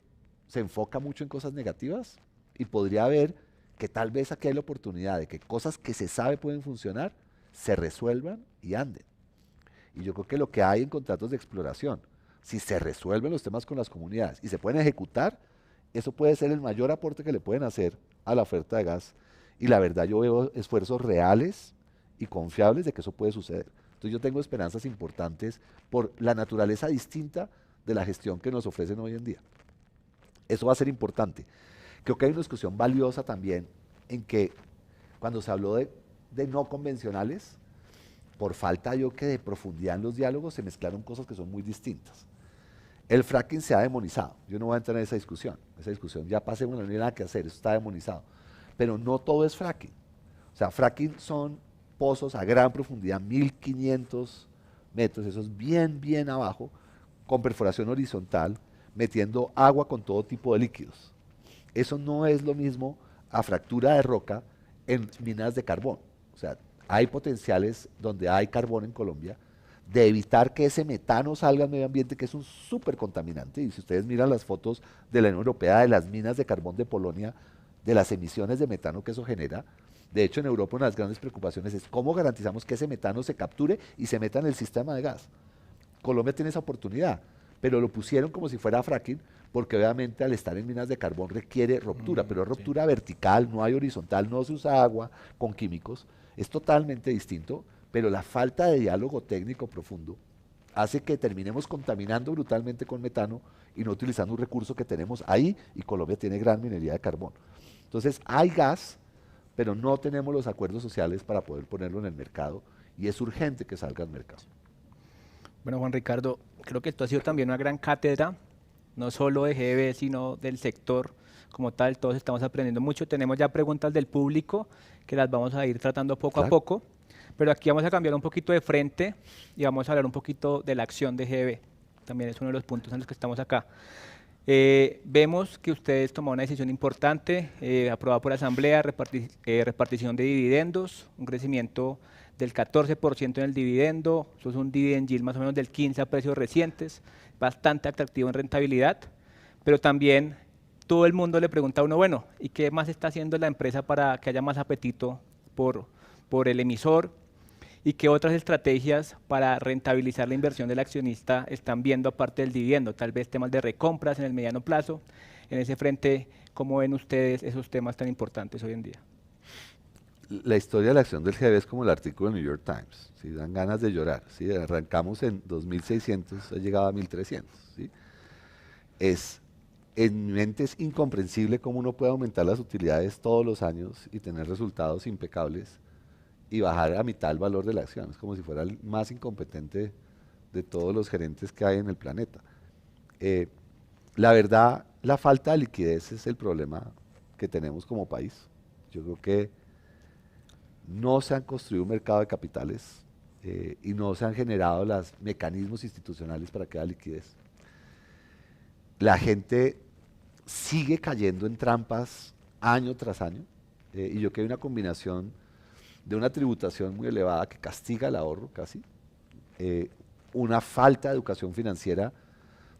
S2: se enfoca mucho en cosas negativas y podría ver que tal vez aquí hay la oportunidad de que cosas que se sabe pueden funcionar, se resuelvan y anden. Y yo creo que lo que hay en contratos de exploración, si se resuelven los temas con las comunidades y se pueden ejecutar, eso puede ser el mayor aporte que le pueden hacer a la oferta de gas. Y la verdad yo veo esfuerzos reales y confiables de que eso puede suceder. Entonces yo tengo esperanzas importantes por la naturaleza distinta de la gestión que nos ofrecen hoy en día. Eso va a ser importante. Creo que hay una discusión valiosa también en que cuando se habló de no convencionales, por falta yo que de profundidad en los diálogos se mezclaron cosas que son muy distintas. El fracking se ha demonizado. Yo no voy a entrar en esa discusión. Esa discusión ya pasé, bueno, no hay nada que hacer, eso está demonizado. Pero no todo es fracking. O sea, fracking son pozos a gran profundidad, 1500 metros, eso es bien, bien abajo, con perforación horizontal, metiendo agua con todo tipo de líquidos. Eso no es lo mismo a fractura de roca en minas de carbón. O sea, hay potenciales donde hay carbón en Colombia de evitar que ese metano salga al medio ambiente, que es un súper contaminante. Y si ustedes miran las fotos de la Unión Europea de las minas de carbón de Polonia, de las emisiones de metano que eso genera, de hecho en Europa una de las grandes preocupaciones es cómo garantizamos que ese metano se capture y se meta en el sistema de gas. Colombia tiene esa oportunidad, pero lo pusieron como si fuera fracking, porque obviamente al estar en minas de carbón requiere ruptura, pero es ruptura vertical, no hay horizontal, no se usa agua con químicos, es totalmente distinto, pero la falta de diálogo técnico profundo hace que terminemos contaminando brutalmente con metano y no utilizando un recurso que tenemos ahí, y Colombia tiene gran minería de carbón. Entonces hay gas, pero no tenemos los acuerdos sociales para poder ponerlo en el mercado, y es urgente que salga al mercado.
S4: Bueno, Juan Ricardo, creo que esto ha sido también una gran cátedra, no solo de GB, sino del sector como tal. Todos estamos aprendiendo mucho. Tenemos ya preguntas del público que las vamos a ir tratando poco a poco, pero aquí vamos a cambiar un poquito de frente y vamos a hablar un poquito de la acción de GB. También es uno de los puntos en los que estamos acá. Vemos que ustedes tomaron una decisión importante, aprobada por Asamblea, repartición de dividendos, un crecimiento del 14% en el dividendo, eso es un dividend yield más o menos del 15% a precios recientes, bastante atractivo en rentabilidad, pero también todo el mundo le pregunta a uno, bueno, ¿y qué más está haciendo la empresa para que haya más apetito por el emisor? ¿Y qué otras estrategias para rentabilizar la inversión del accionista están viendo aparte del dividendo? Tal vez temas de recompras en el mediano plazo. En ese frente, ¿cómo ven ustedes esos temas tan importantes hoy en día?
S2: La historia de la acción del GB es como el artículo del New York Times, ¿sí? Dan ganas de llorar, ¿sí? Arrancamos en 2.600, ha llegado a 1.300, ¿sí? En mi mente es incomprensible cómo uno puede aumentar las utilidades todos los años y tener resultados impecables y bajar a mitad el valor de la acción. Es como si fuera el más incompetente de todos los gerentes que hay en el planeta. La verdad, la falta de liquidez es el problema que tenemos como país. Yo creo que no se han construido un mercado de capitales y no se han generado los mecanismos institucionales para que haya liquidez. La gente sigue cayendo en trampas año tras año, y yo creo que hay una combinación de una tributación muy elevada que castiga el ahorro casi, una falta de educación financiera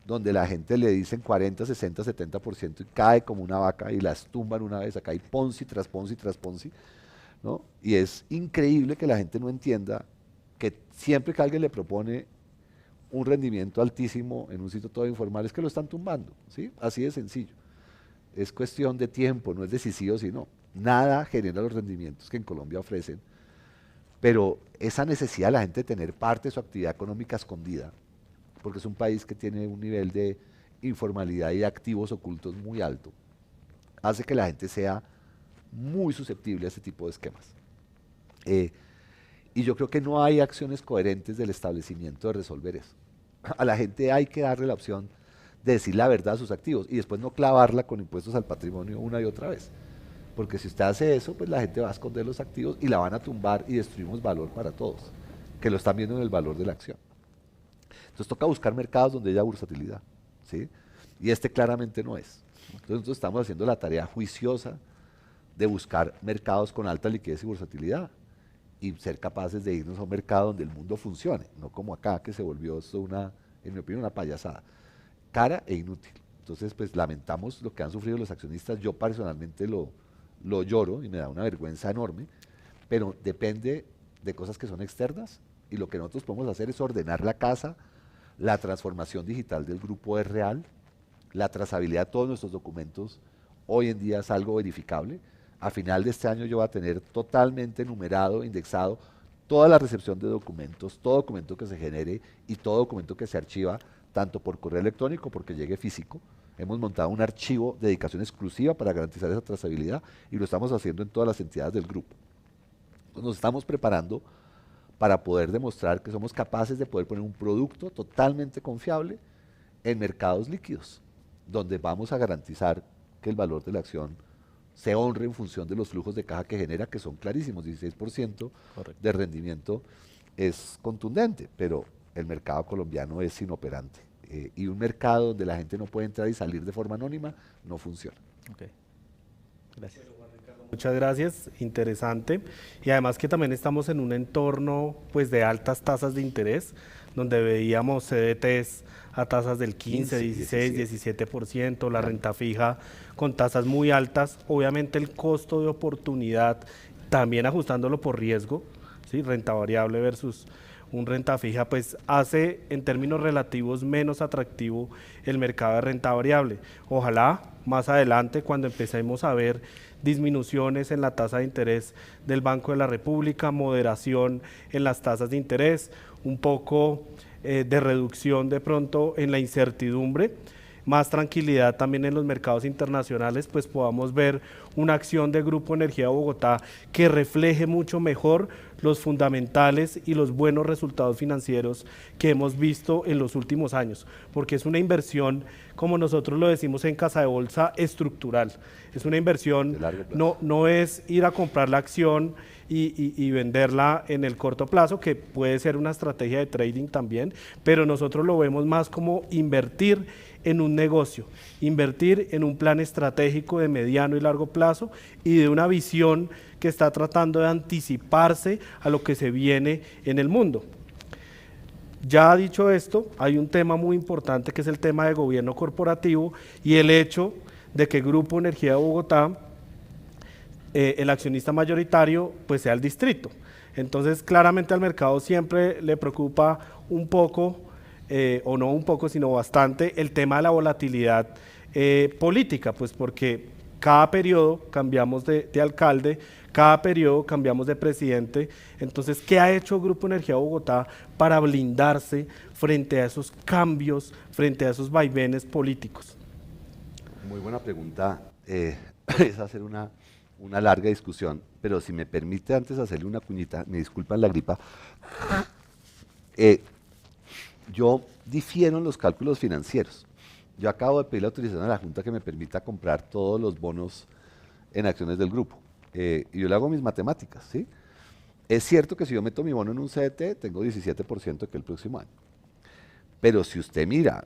S2: donde la gente le dicen 40, 60, 70% y cae como una vaca y las tumban una vez. Acá hay Ponzi tras Ponzi tras Ponzi, ¿no? Y es increíble que la gente no entienda que siempre que alguien le propone un rendimiento altísimo en un sitio todo informal es que lo están tumbando, ¿sí? Así de sencillo. Es cuestión de tiempo, no es decisivo, sino nada genera los rendimientos que en Colombia ofrecen, pero esa necesidad de la gente de tener parte de su actividad económica escondida, porque es un país que tiene un nivel de informalidad y activos ocultos muy alto, hace que la gente sea muy susceptible a ese tipo de esquemas. Y yo creo que no hay acciones coherentes del establecimiento de resolver eso. A la gente hay que darle la opción de decir la verdad a sus activos y después no clavarla con impuestos al patrimonio una y otra vez. Porque si usted hace eso, pues la gente va a esconder los activos y la van a tumbar y destruimos valor para todos, que lo están viendo en el valor de la acción. Entonces toca buscar mercados donde haya bursatilidad, ¿sí? Y este claramente no es. Entonces nosotros estamos haciendo la tarea juiciosa de buscar mercados con alta liquidez y bursatilidad y ser capaces de irnos a un mercado donde el mundo funcione, no como acá que se volvió esto una, en mi opinión, una payasada, cara e inútil. Entonces, pues lamentamos lo que han sufrido los accionistas, yo personalmente lo lloro y me da una vergüenza enorme, pero depende de cosas que son externas y lo que nosotros podemos hacer es ordenar la casa, la transformación digital del grupo es real, la trazabilidad de todos nuestros documentos hoy en día es algo verificable. A final de este año yo voy a tener totalmente numerado, indexado, toda la recepción de documentos, todo documento que se genere y todo documento que se archiva, tanto por correo electrónico porque llegue físico. Hemos montado un archivo de dedicación exclusiva para garantizar esa trazabilidad y lo estamos haciendo en todas las entidades del grupo. Entonces nos estamos preparando para poder demostrar que somos capaces de poder poner un producto totalmente confiable en mercados líquidos, donde vamos a garantizar que el valor de la acción se honre en función de los flujos de caja que genera, que son clarísimos, 16% de rendimiento es contundente, pero el mercado colombiano es inoperante. Y un mercado donde la gente no puede entrar y salir de forma anónima, no funciona.
S4: Ok, gracias.
S3: Muchas gracias, interesante. Y además que también estamos en un entorno pues de altas tasas de interés, donde veíamos CDTs a tasas del 15, 16, 17%, la renta fija con tasas muy altas. Obviamente el costo de oportunidad, también ajustándolo por riesgo, ¿sí? Renta variable versus un renta fija, pues hace en términos relativos menos atractivo el mercado de renta variable. Ojalá más adelante, cuando empecemos a ver disminuciones en la tasa de interés del Banco de la República, moderación en las tasas de interés, un poco de reducción de pronto en la incertidumbre, más tranquilidad también en los mercados internacionales, pues podamos ver una acción de Grupo Energía Bogotá que refleje mucho mejor los fundamentales y los buenos resultados financieros que hemos visto en los últimos años, porque es una inversión, como nosotros lo decimos en Casa de Bolsa, estructural. Es una inversión, no es ir a comprar la acción y venderla en el corto plazo, que puede ser una estrategia de trading también, pero nosotros lo vemos más como invertir en un negocio, invertir en un plan estratégico de mediano y largo plazo y de una visión que está tratando de anticiparse a lo que se viene en el mundo. Ya dicho esto, hay un tema muy importante que es el tema de gobierno corporativo y el hecho de que Grupo Energía de Bogotá, el accionista mayoritario, pues sea el distrito. Entonces, claramente al mercado siempre le preocupa un poco, o no un poco, sino bastante, el tema de la volatilidad política, pues porque cada periodo cambiamos de alcalde, cada periodo cambiamos de presidente. Entonces, ¿qué ha hecho Grupo Energía Bogotá para blindarse frente a esos cambios, frente a esos vaivenes políticos?
S2: Muy buena pregunta. Es hacer una larga discusión, pero si me permite antes hacerle una cuñita, me disculpan la gripa. Yo difiero en los cálculos financieros. Yo acabo de pedir la autorización a la Junta que me permita comprar todos los bonos en acciones del grupo. Y yo le hago mis matemáticas, ¿sí? Es cierto que si yo meto mi bono en un CDT, tengo 17% que el próximo año. Pero si usted mira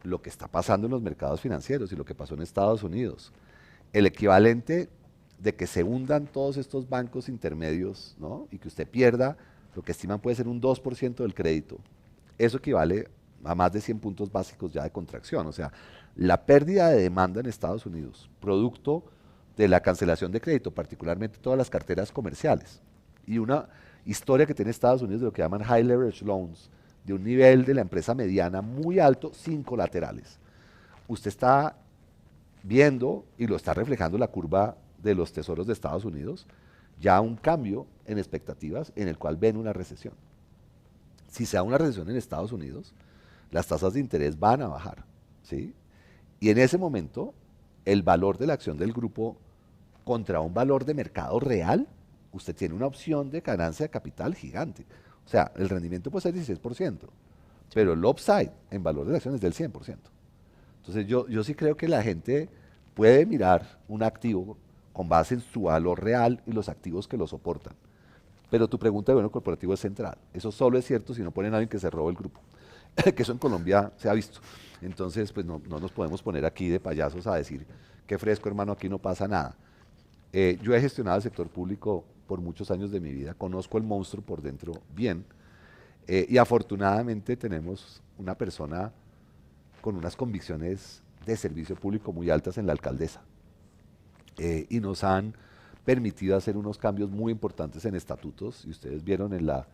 S2: lo que está pasando en los mercados financieros y lo que pasó en Estados Unidos, el equivalente de que se hundan todos estos bancos intermedios, ¿no? Y que usted pierda lo que estiman puede ser un 2% del crédito, eso equivale a más de 100 puntos básicos ya de contracción. O sea, la pérdida de demanda en Estados Unidos, producto de la cancelación de crédito, particularmente todas las carteras comerciales, y una historia que tiene Estados Unidos de lo que llaman high leverage loans, de un nivel de la empresa mediana muy alto sin colaterales. Usted está viendo, y lo está reflejando la curva de los tesoros de Estados Unidos, ya un cambio en expectativas en el cual ven una recesión. Si se da una recesión en Estados Unidos, las tasas de interés van a bajar, ¿sí? Y en ese momento, el valor de la acción del grupo contra un valor de mercado real, usted tiene una opción de ganancia de capital gigante. O sea, el rendimiento puede ser 16%, pero el upside en valor de la acción es del 100%. Entonces yo sí creo que la gente puede mirar un activo con base en su valor real y los activos que lo soportan. Pero tu pregunta de bueno corporativo es central. Eso solo es cierto si no ponen a alguien que se robe el grupo. Que eso en Colombia se ha visto. Entonces, pues no nos podemos poner aquí de payasos a decir, qué fresco hermano, aquí no pasa nada. Yo he gestionado el sector público por muchos años de mi vida, conozco el monstruo por dentro bien, y afortunadamente tenemos una persona con unas convicciones de servicio público muy altas en la alcaldesa, y nos han permitido hacer unos cambios muy importantes en estatutos, y ustedes vieron en la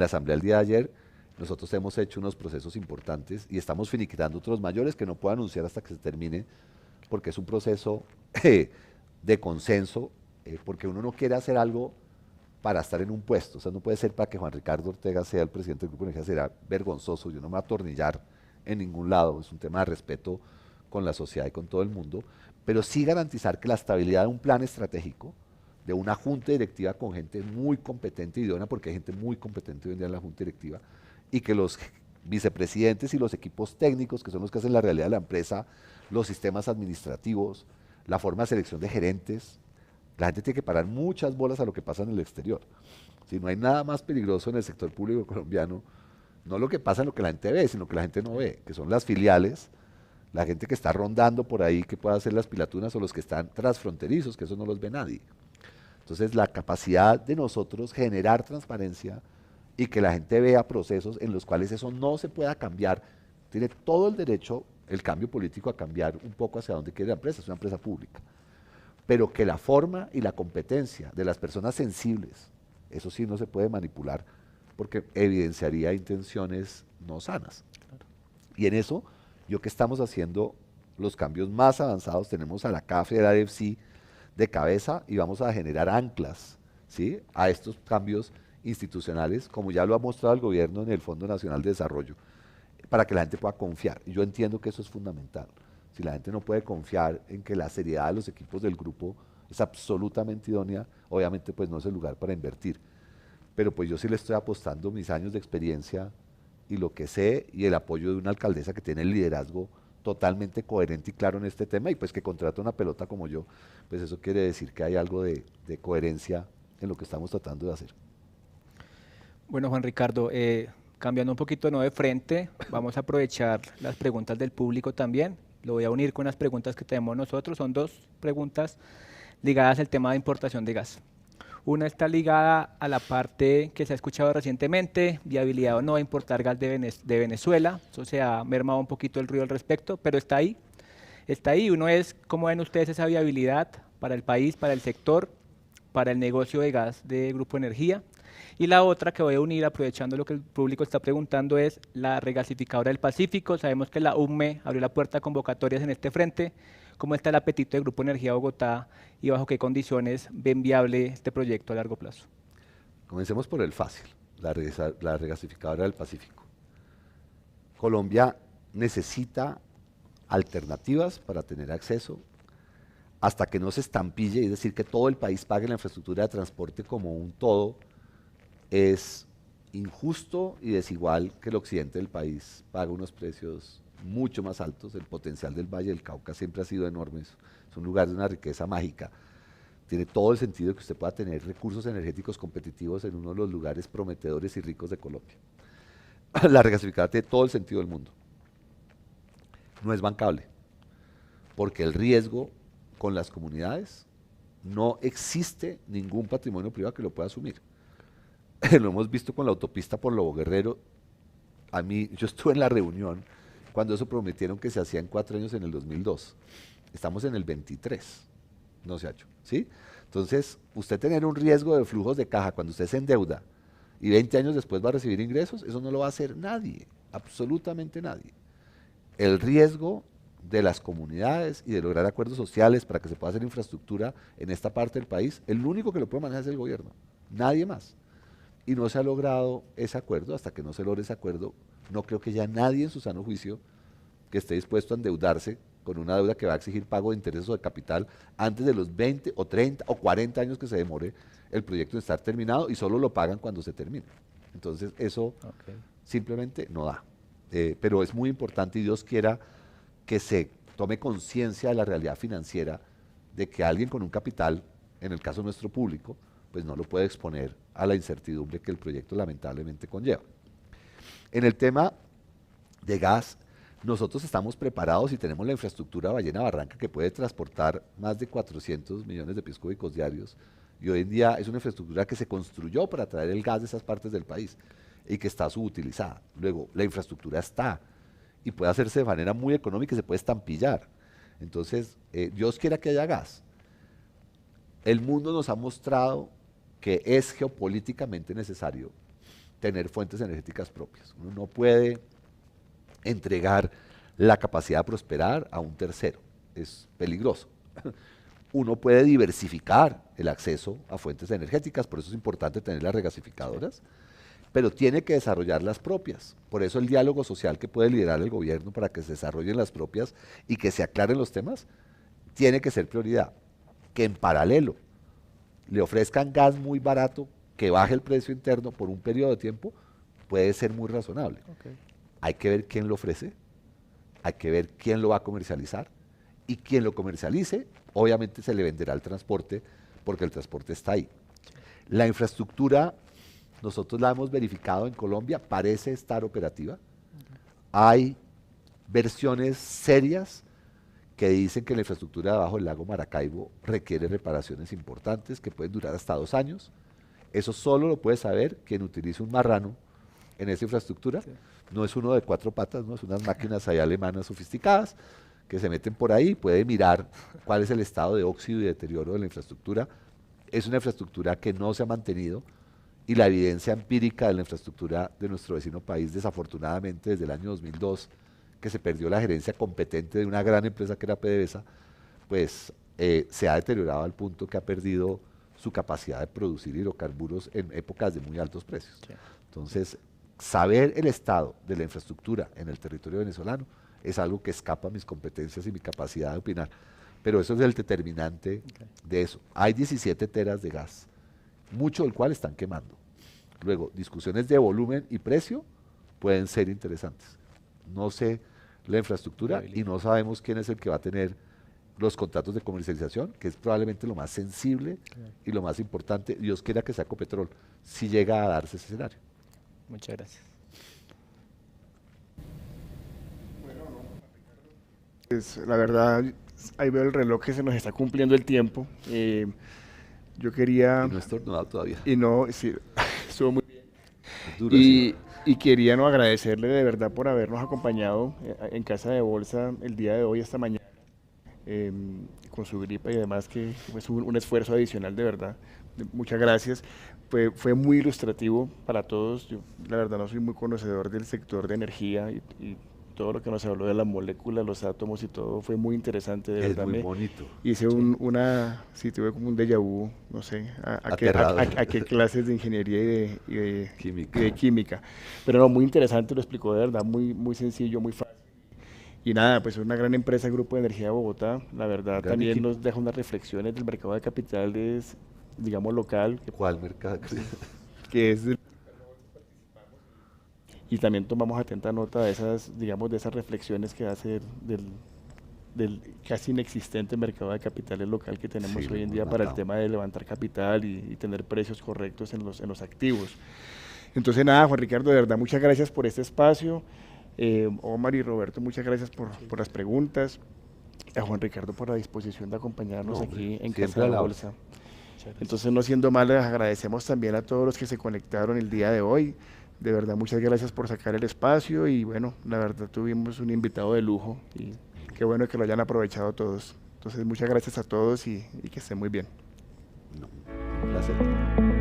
S2: asamblea el día de ayer, nosotros hemos hecho unos procesos importantes y estamos finiquitando otros mayores que no puedo anunciar hasta que se termine, porque es un proceso de consenso, porque uno no quiere hacer algo para estar en un puesto, o sea, no puede ser para que Juan Ricardo Ortega sea el presidente del Grupo de Energía, será vergonzoso, yo no me voy a atornillar en ningún lado, es un tema de respeto con la sociedad y con todo el mundo, pero sí garantizar que la estabilidad de un plan estratégico, de una junta directiva con gente muy competente y idónea, porque hay gente muy competente hoy en día en la junta directiva, y que los vicepresidentes y los equipos técnicos, que son los que hacen la realidad de la empresa, los sistemas administrativos, la forma de selección de gerentes, la gente tiene que parar muchas bolas a lo que pasa en el exterior. Si no hay nada más peligroso en el sector público colombiano, no lo que pasa en lo que la gente ve, sino que la gente no ve, que son las filiales, la gente que está rondando por ahí, que puede hacer las pilatunas, o los que están transfronterizos, que eso no los ve nadie. Entonces, la capacidad de nosotros generar transparencia y que la gente vea procesos en los cuales eso no se pueda cambiar, tiene todo el derecho el cambio político a cambiar un poco hacia donde quiere la empresa, es una empresa pública. Pero que la forma y la competencia de las personas sensibles, eso sí no se puede manipular, porque evidenciaría intenciones no sanas. Claro. Y en eso, yo que estamos haciendo los cambios más avanzados, tenemos a la CAF y a la AFC de cabeza y vamos a generar anclas, ¿sí?, a estos cambios institucionales, como ya lo ha mostrado el gobierno en el Fondo Nacional de Desarrollo, para que la gente pueda confiar. Y yo entiendo que eso es fundamental. Si la gente no puede confiar en que la seriedad de los equipos del grupo es absolutamente idónea, obviamente pues no es el lugar para invertir. Pero pues yo sí le estoy apostando mis años de experiencia y lo que sé y el apoyo de una alcaldesa que tiene el liderazgo totalmente coherente y claro en este tema y pues que contrata una pelota como yo, pues eso quiere decir que hay algo de coherencia en lo que estamos tratando de hacer.
S4: Bueno, Juan Ricardo, cambiando un poquito no de frente, vamos a aprovechar las preguntas del público también. Lo voy a unir con las preguntas que tenemos nosotros. Son dos preguntas ligadas al tema de importación de gas. Una está ligada a la parte que se ha escuchado recientemente, viabilidad o no de importar gas de Venezuela. Eso se ha mermado un poquito el ruido al respecto, pero está ahí. Está ahí. Uno es, ¿cómo ven ustedes esa viabilidad para el país, para el sector, para el negocio de gas de Grupo Energía? Y la otra que voy a unir, aprovechando lo que el público está preguntando, es la regasificadora del Pacífico. Sabemos que la UME abrió la puerta a convocatorias en este frente. ¿Cómo está el apetito del Grupo Energía Bogotá y bajo qué condiciones ven viable este proyecto a largo plazo?
S2: Comencemos por el fácil, la regasificadora del Pacífico. Colombia necesita alternativas para tener acceso hasta que no se estampille, es decir, que todo el país pague la infraestructura de transporte como un todo. Es injusto y desigual que el occidente del país pague unos precios mucho más altos. El potencial del Valle del Cauca siempre ha sido enorme, es un lugar de una riqueza mágica. Tiene todo el sentido que usted pueda tener recursos energéticos competitivos en uno de los lugares prometedores y ricos de Colombia. La regasificadora tiene todo el sentido del mundo. No es bancable, porque el riesgo con las comunidades, no existe ningún patrimonio privado que lo pueda asumir. Lo hemos visto con la autopista por Lobo Guerrero. Yo estuve en la reunión cuando eso prometieron que se hacía en 4 años en el 2002. Estamos en el 23, no se ha hecho, ¿sí? Entonces, usted tener un riesgo de flujos de caja cuando usted se endeuda y 20 años después va a recibir ingresos, eso no lo va a hacer nadie, absolutamente nadie. El riesgo de las comunidades y de lograr acuerdos sociales para que se pueda hacer infraestructura en esta parte del país, el único que lo puede manejar es el gobierno, nadie más. Y no se ha logrado ese acuerdo. Hasta que no se logre ese acuerdo, no creo que haya nadie en su sano juicio que esté dispuesto a endeudarse con una deuda que va a exigir pago de intereses o de capital antes de los 20 o 30 o 40 años que se demore el proyecto en estar terminado y solo lo pagan cuando se termine. Entonces eso simplemente no da. Pero es muy importante y Dios quiera que se tome conciencia de la realidad financiera de que alguien con un capital, en el caso nuestro público, pues no lo puede exponer a la incertidumbre que el proyecto lamentablemente conlleva. En el tema de gas, nosotros estamos preparados y tenemos la infraestructura Ballena Barranca que puede transportar más de 400 millones de pies cúbicos diarios y hoy en día es una infraestructura que se construyó para traer el gas de esas partes del país y que está subutilizada. Luego, la infraestructura está y puede hacerse de manera muy económica y se puede estampillar. Entonces, Dios quiera que haya gas. El mundo nos ha mostrado que es geopolíticamente necesario tener fuentes energéticas propias. Uno no puede entregar la capacidad de prosperar a un tercero, es peligroso. Uno puede diversificar el acceso a fuentes energéticas, por eso es importante tener las regasificadoras, pero tiene que desarrollar las propias. Por eso el diálogo social que puede liderar el gobierno para que se desarrollen las propias y que se aclaren los temas, tiene que ser prioridad. Que en paralelo le ofrezcan gas muy barato, que baje el precio interno por un periodo de tiempo, puede ser muy razonable. Hay que ver quién lo ofrece, hay que ver quién lo va a comercializar y quien lo comercialice, obviamente se le venderá el transporte porque el transporte está ahí. La infraestructura, nosotros la hemos verificado en Colombia, parece estar operativa. Hay versiones serias que dicen que la infraestructura debajo del lago Maracaibo requiere reparaciones importantes que pueden durar hasta 2 años. Eso solo lo puede saber quien utilice un marrano en esa infraestructura. No es uno de 4 patas, no es unas máquinas ahí alemanas sofisticadas que se meten por ahí, puede mirar cuál es el estado de óxido y deterioro de la infraestructura. Es una infraestructura que no se ha mantenido y la evidencia empírica de la infraestructura de nuestro vecino país, desafortunadamente desde el año 2002, que se perdió la gerencia competente de una gran empresa que era PDVSA, pues se ha deteriorado al punto que ha perdido su capacidad de producir hidrocarburos en épocas de muy altos precios. Entonces, saber el estado de la infraestructura en el territorio venezolano es algo que escapa a mis competencias y mi capacidad de opinar, pero eso es el determinante de eso. Hay 17 teras de gas, mucho del cual están quemando. Luego, discusiones de volumen y precio pueden ser interesantes. No sé la infraestructura y no sabemos quién es el que va a tener los contratos de comercialización, que es probablemente lo más sensible y lo más importante. Dios quiera que sea Ecopetrol, si llega a darse ese escenario.
S4: Muchas gracias.
S1: Pues, la verdad, ahí veo el reloj que se nos está cumpliendo el tiempo. Yo quería...
S2: Y no he estornudado todavía.
S1: Y no, sí, estuvo muy bien.
S2: Es duro, sí.
S1: Y quería no agradecerle de verdad por habernos acompañado en Casa de Bolsa el día de hoy, esta mañana, con su gripa y demás, que fue un esfuerzo adicional de verdad. Muchas gracias. Fue muy ilustrativo para todos. Yo, la verdad, no soy muy conocedor del sector de energía y todo lo que nos habló de la molécula, los átomos y todo, fue muy interesante, de verdad.
S2: Es muy bonito.
S1: Hice sí, tuve como un déjà vu, no sé, a qué clases de ingeniería y de química. Pero no, muy interesante, lo explicó de verdad, muy, muy sencillo, muy fácil. Y nada, pues es una gran empresa, el Grupo de Energía de Bogotá, la verdad también nos deja unas reflexiones del mercado de capitales, digamos, local.
S2: ¿Cuál mercado?
S1: Que es y también tomamos atenta nota de esas, digamos, de esas reflexiones que hace del casi inexistente mercado de capitales local que tenemos hoy en día para el tema de levantar capital y tener precios correctos en los activos. Entonces nada, Juan Ricardo, de verdad, muchas gracias por este espacio. Omar y Roberto, muchas gracias por las preguntas. A Juan Ricardo por la disposición de acompañarnos aquí en Casa de la Bolsa. Entonces, no siendo mal, les agradecemos también a todos los que se conectaron el día de hoy. De verdad, muchas gracias por sacar el espacio y bueno, la verdad tuvimos un invitado de lujo y qué bueno que lo hayan aprovechado todos. Entonces, muchas gracias a todos y que estén muy bien.
S2: Un placer.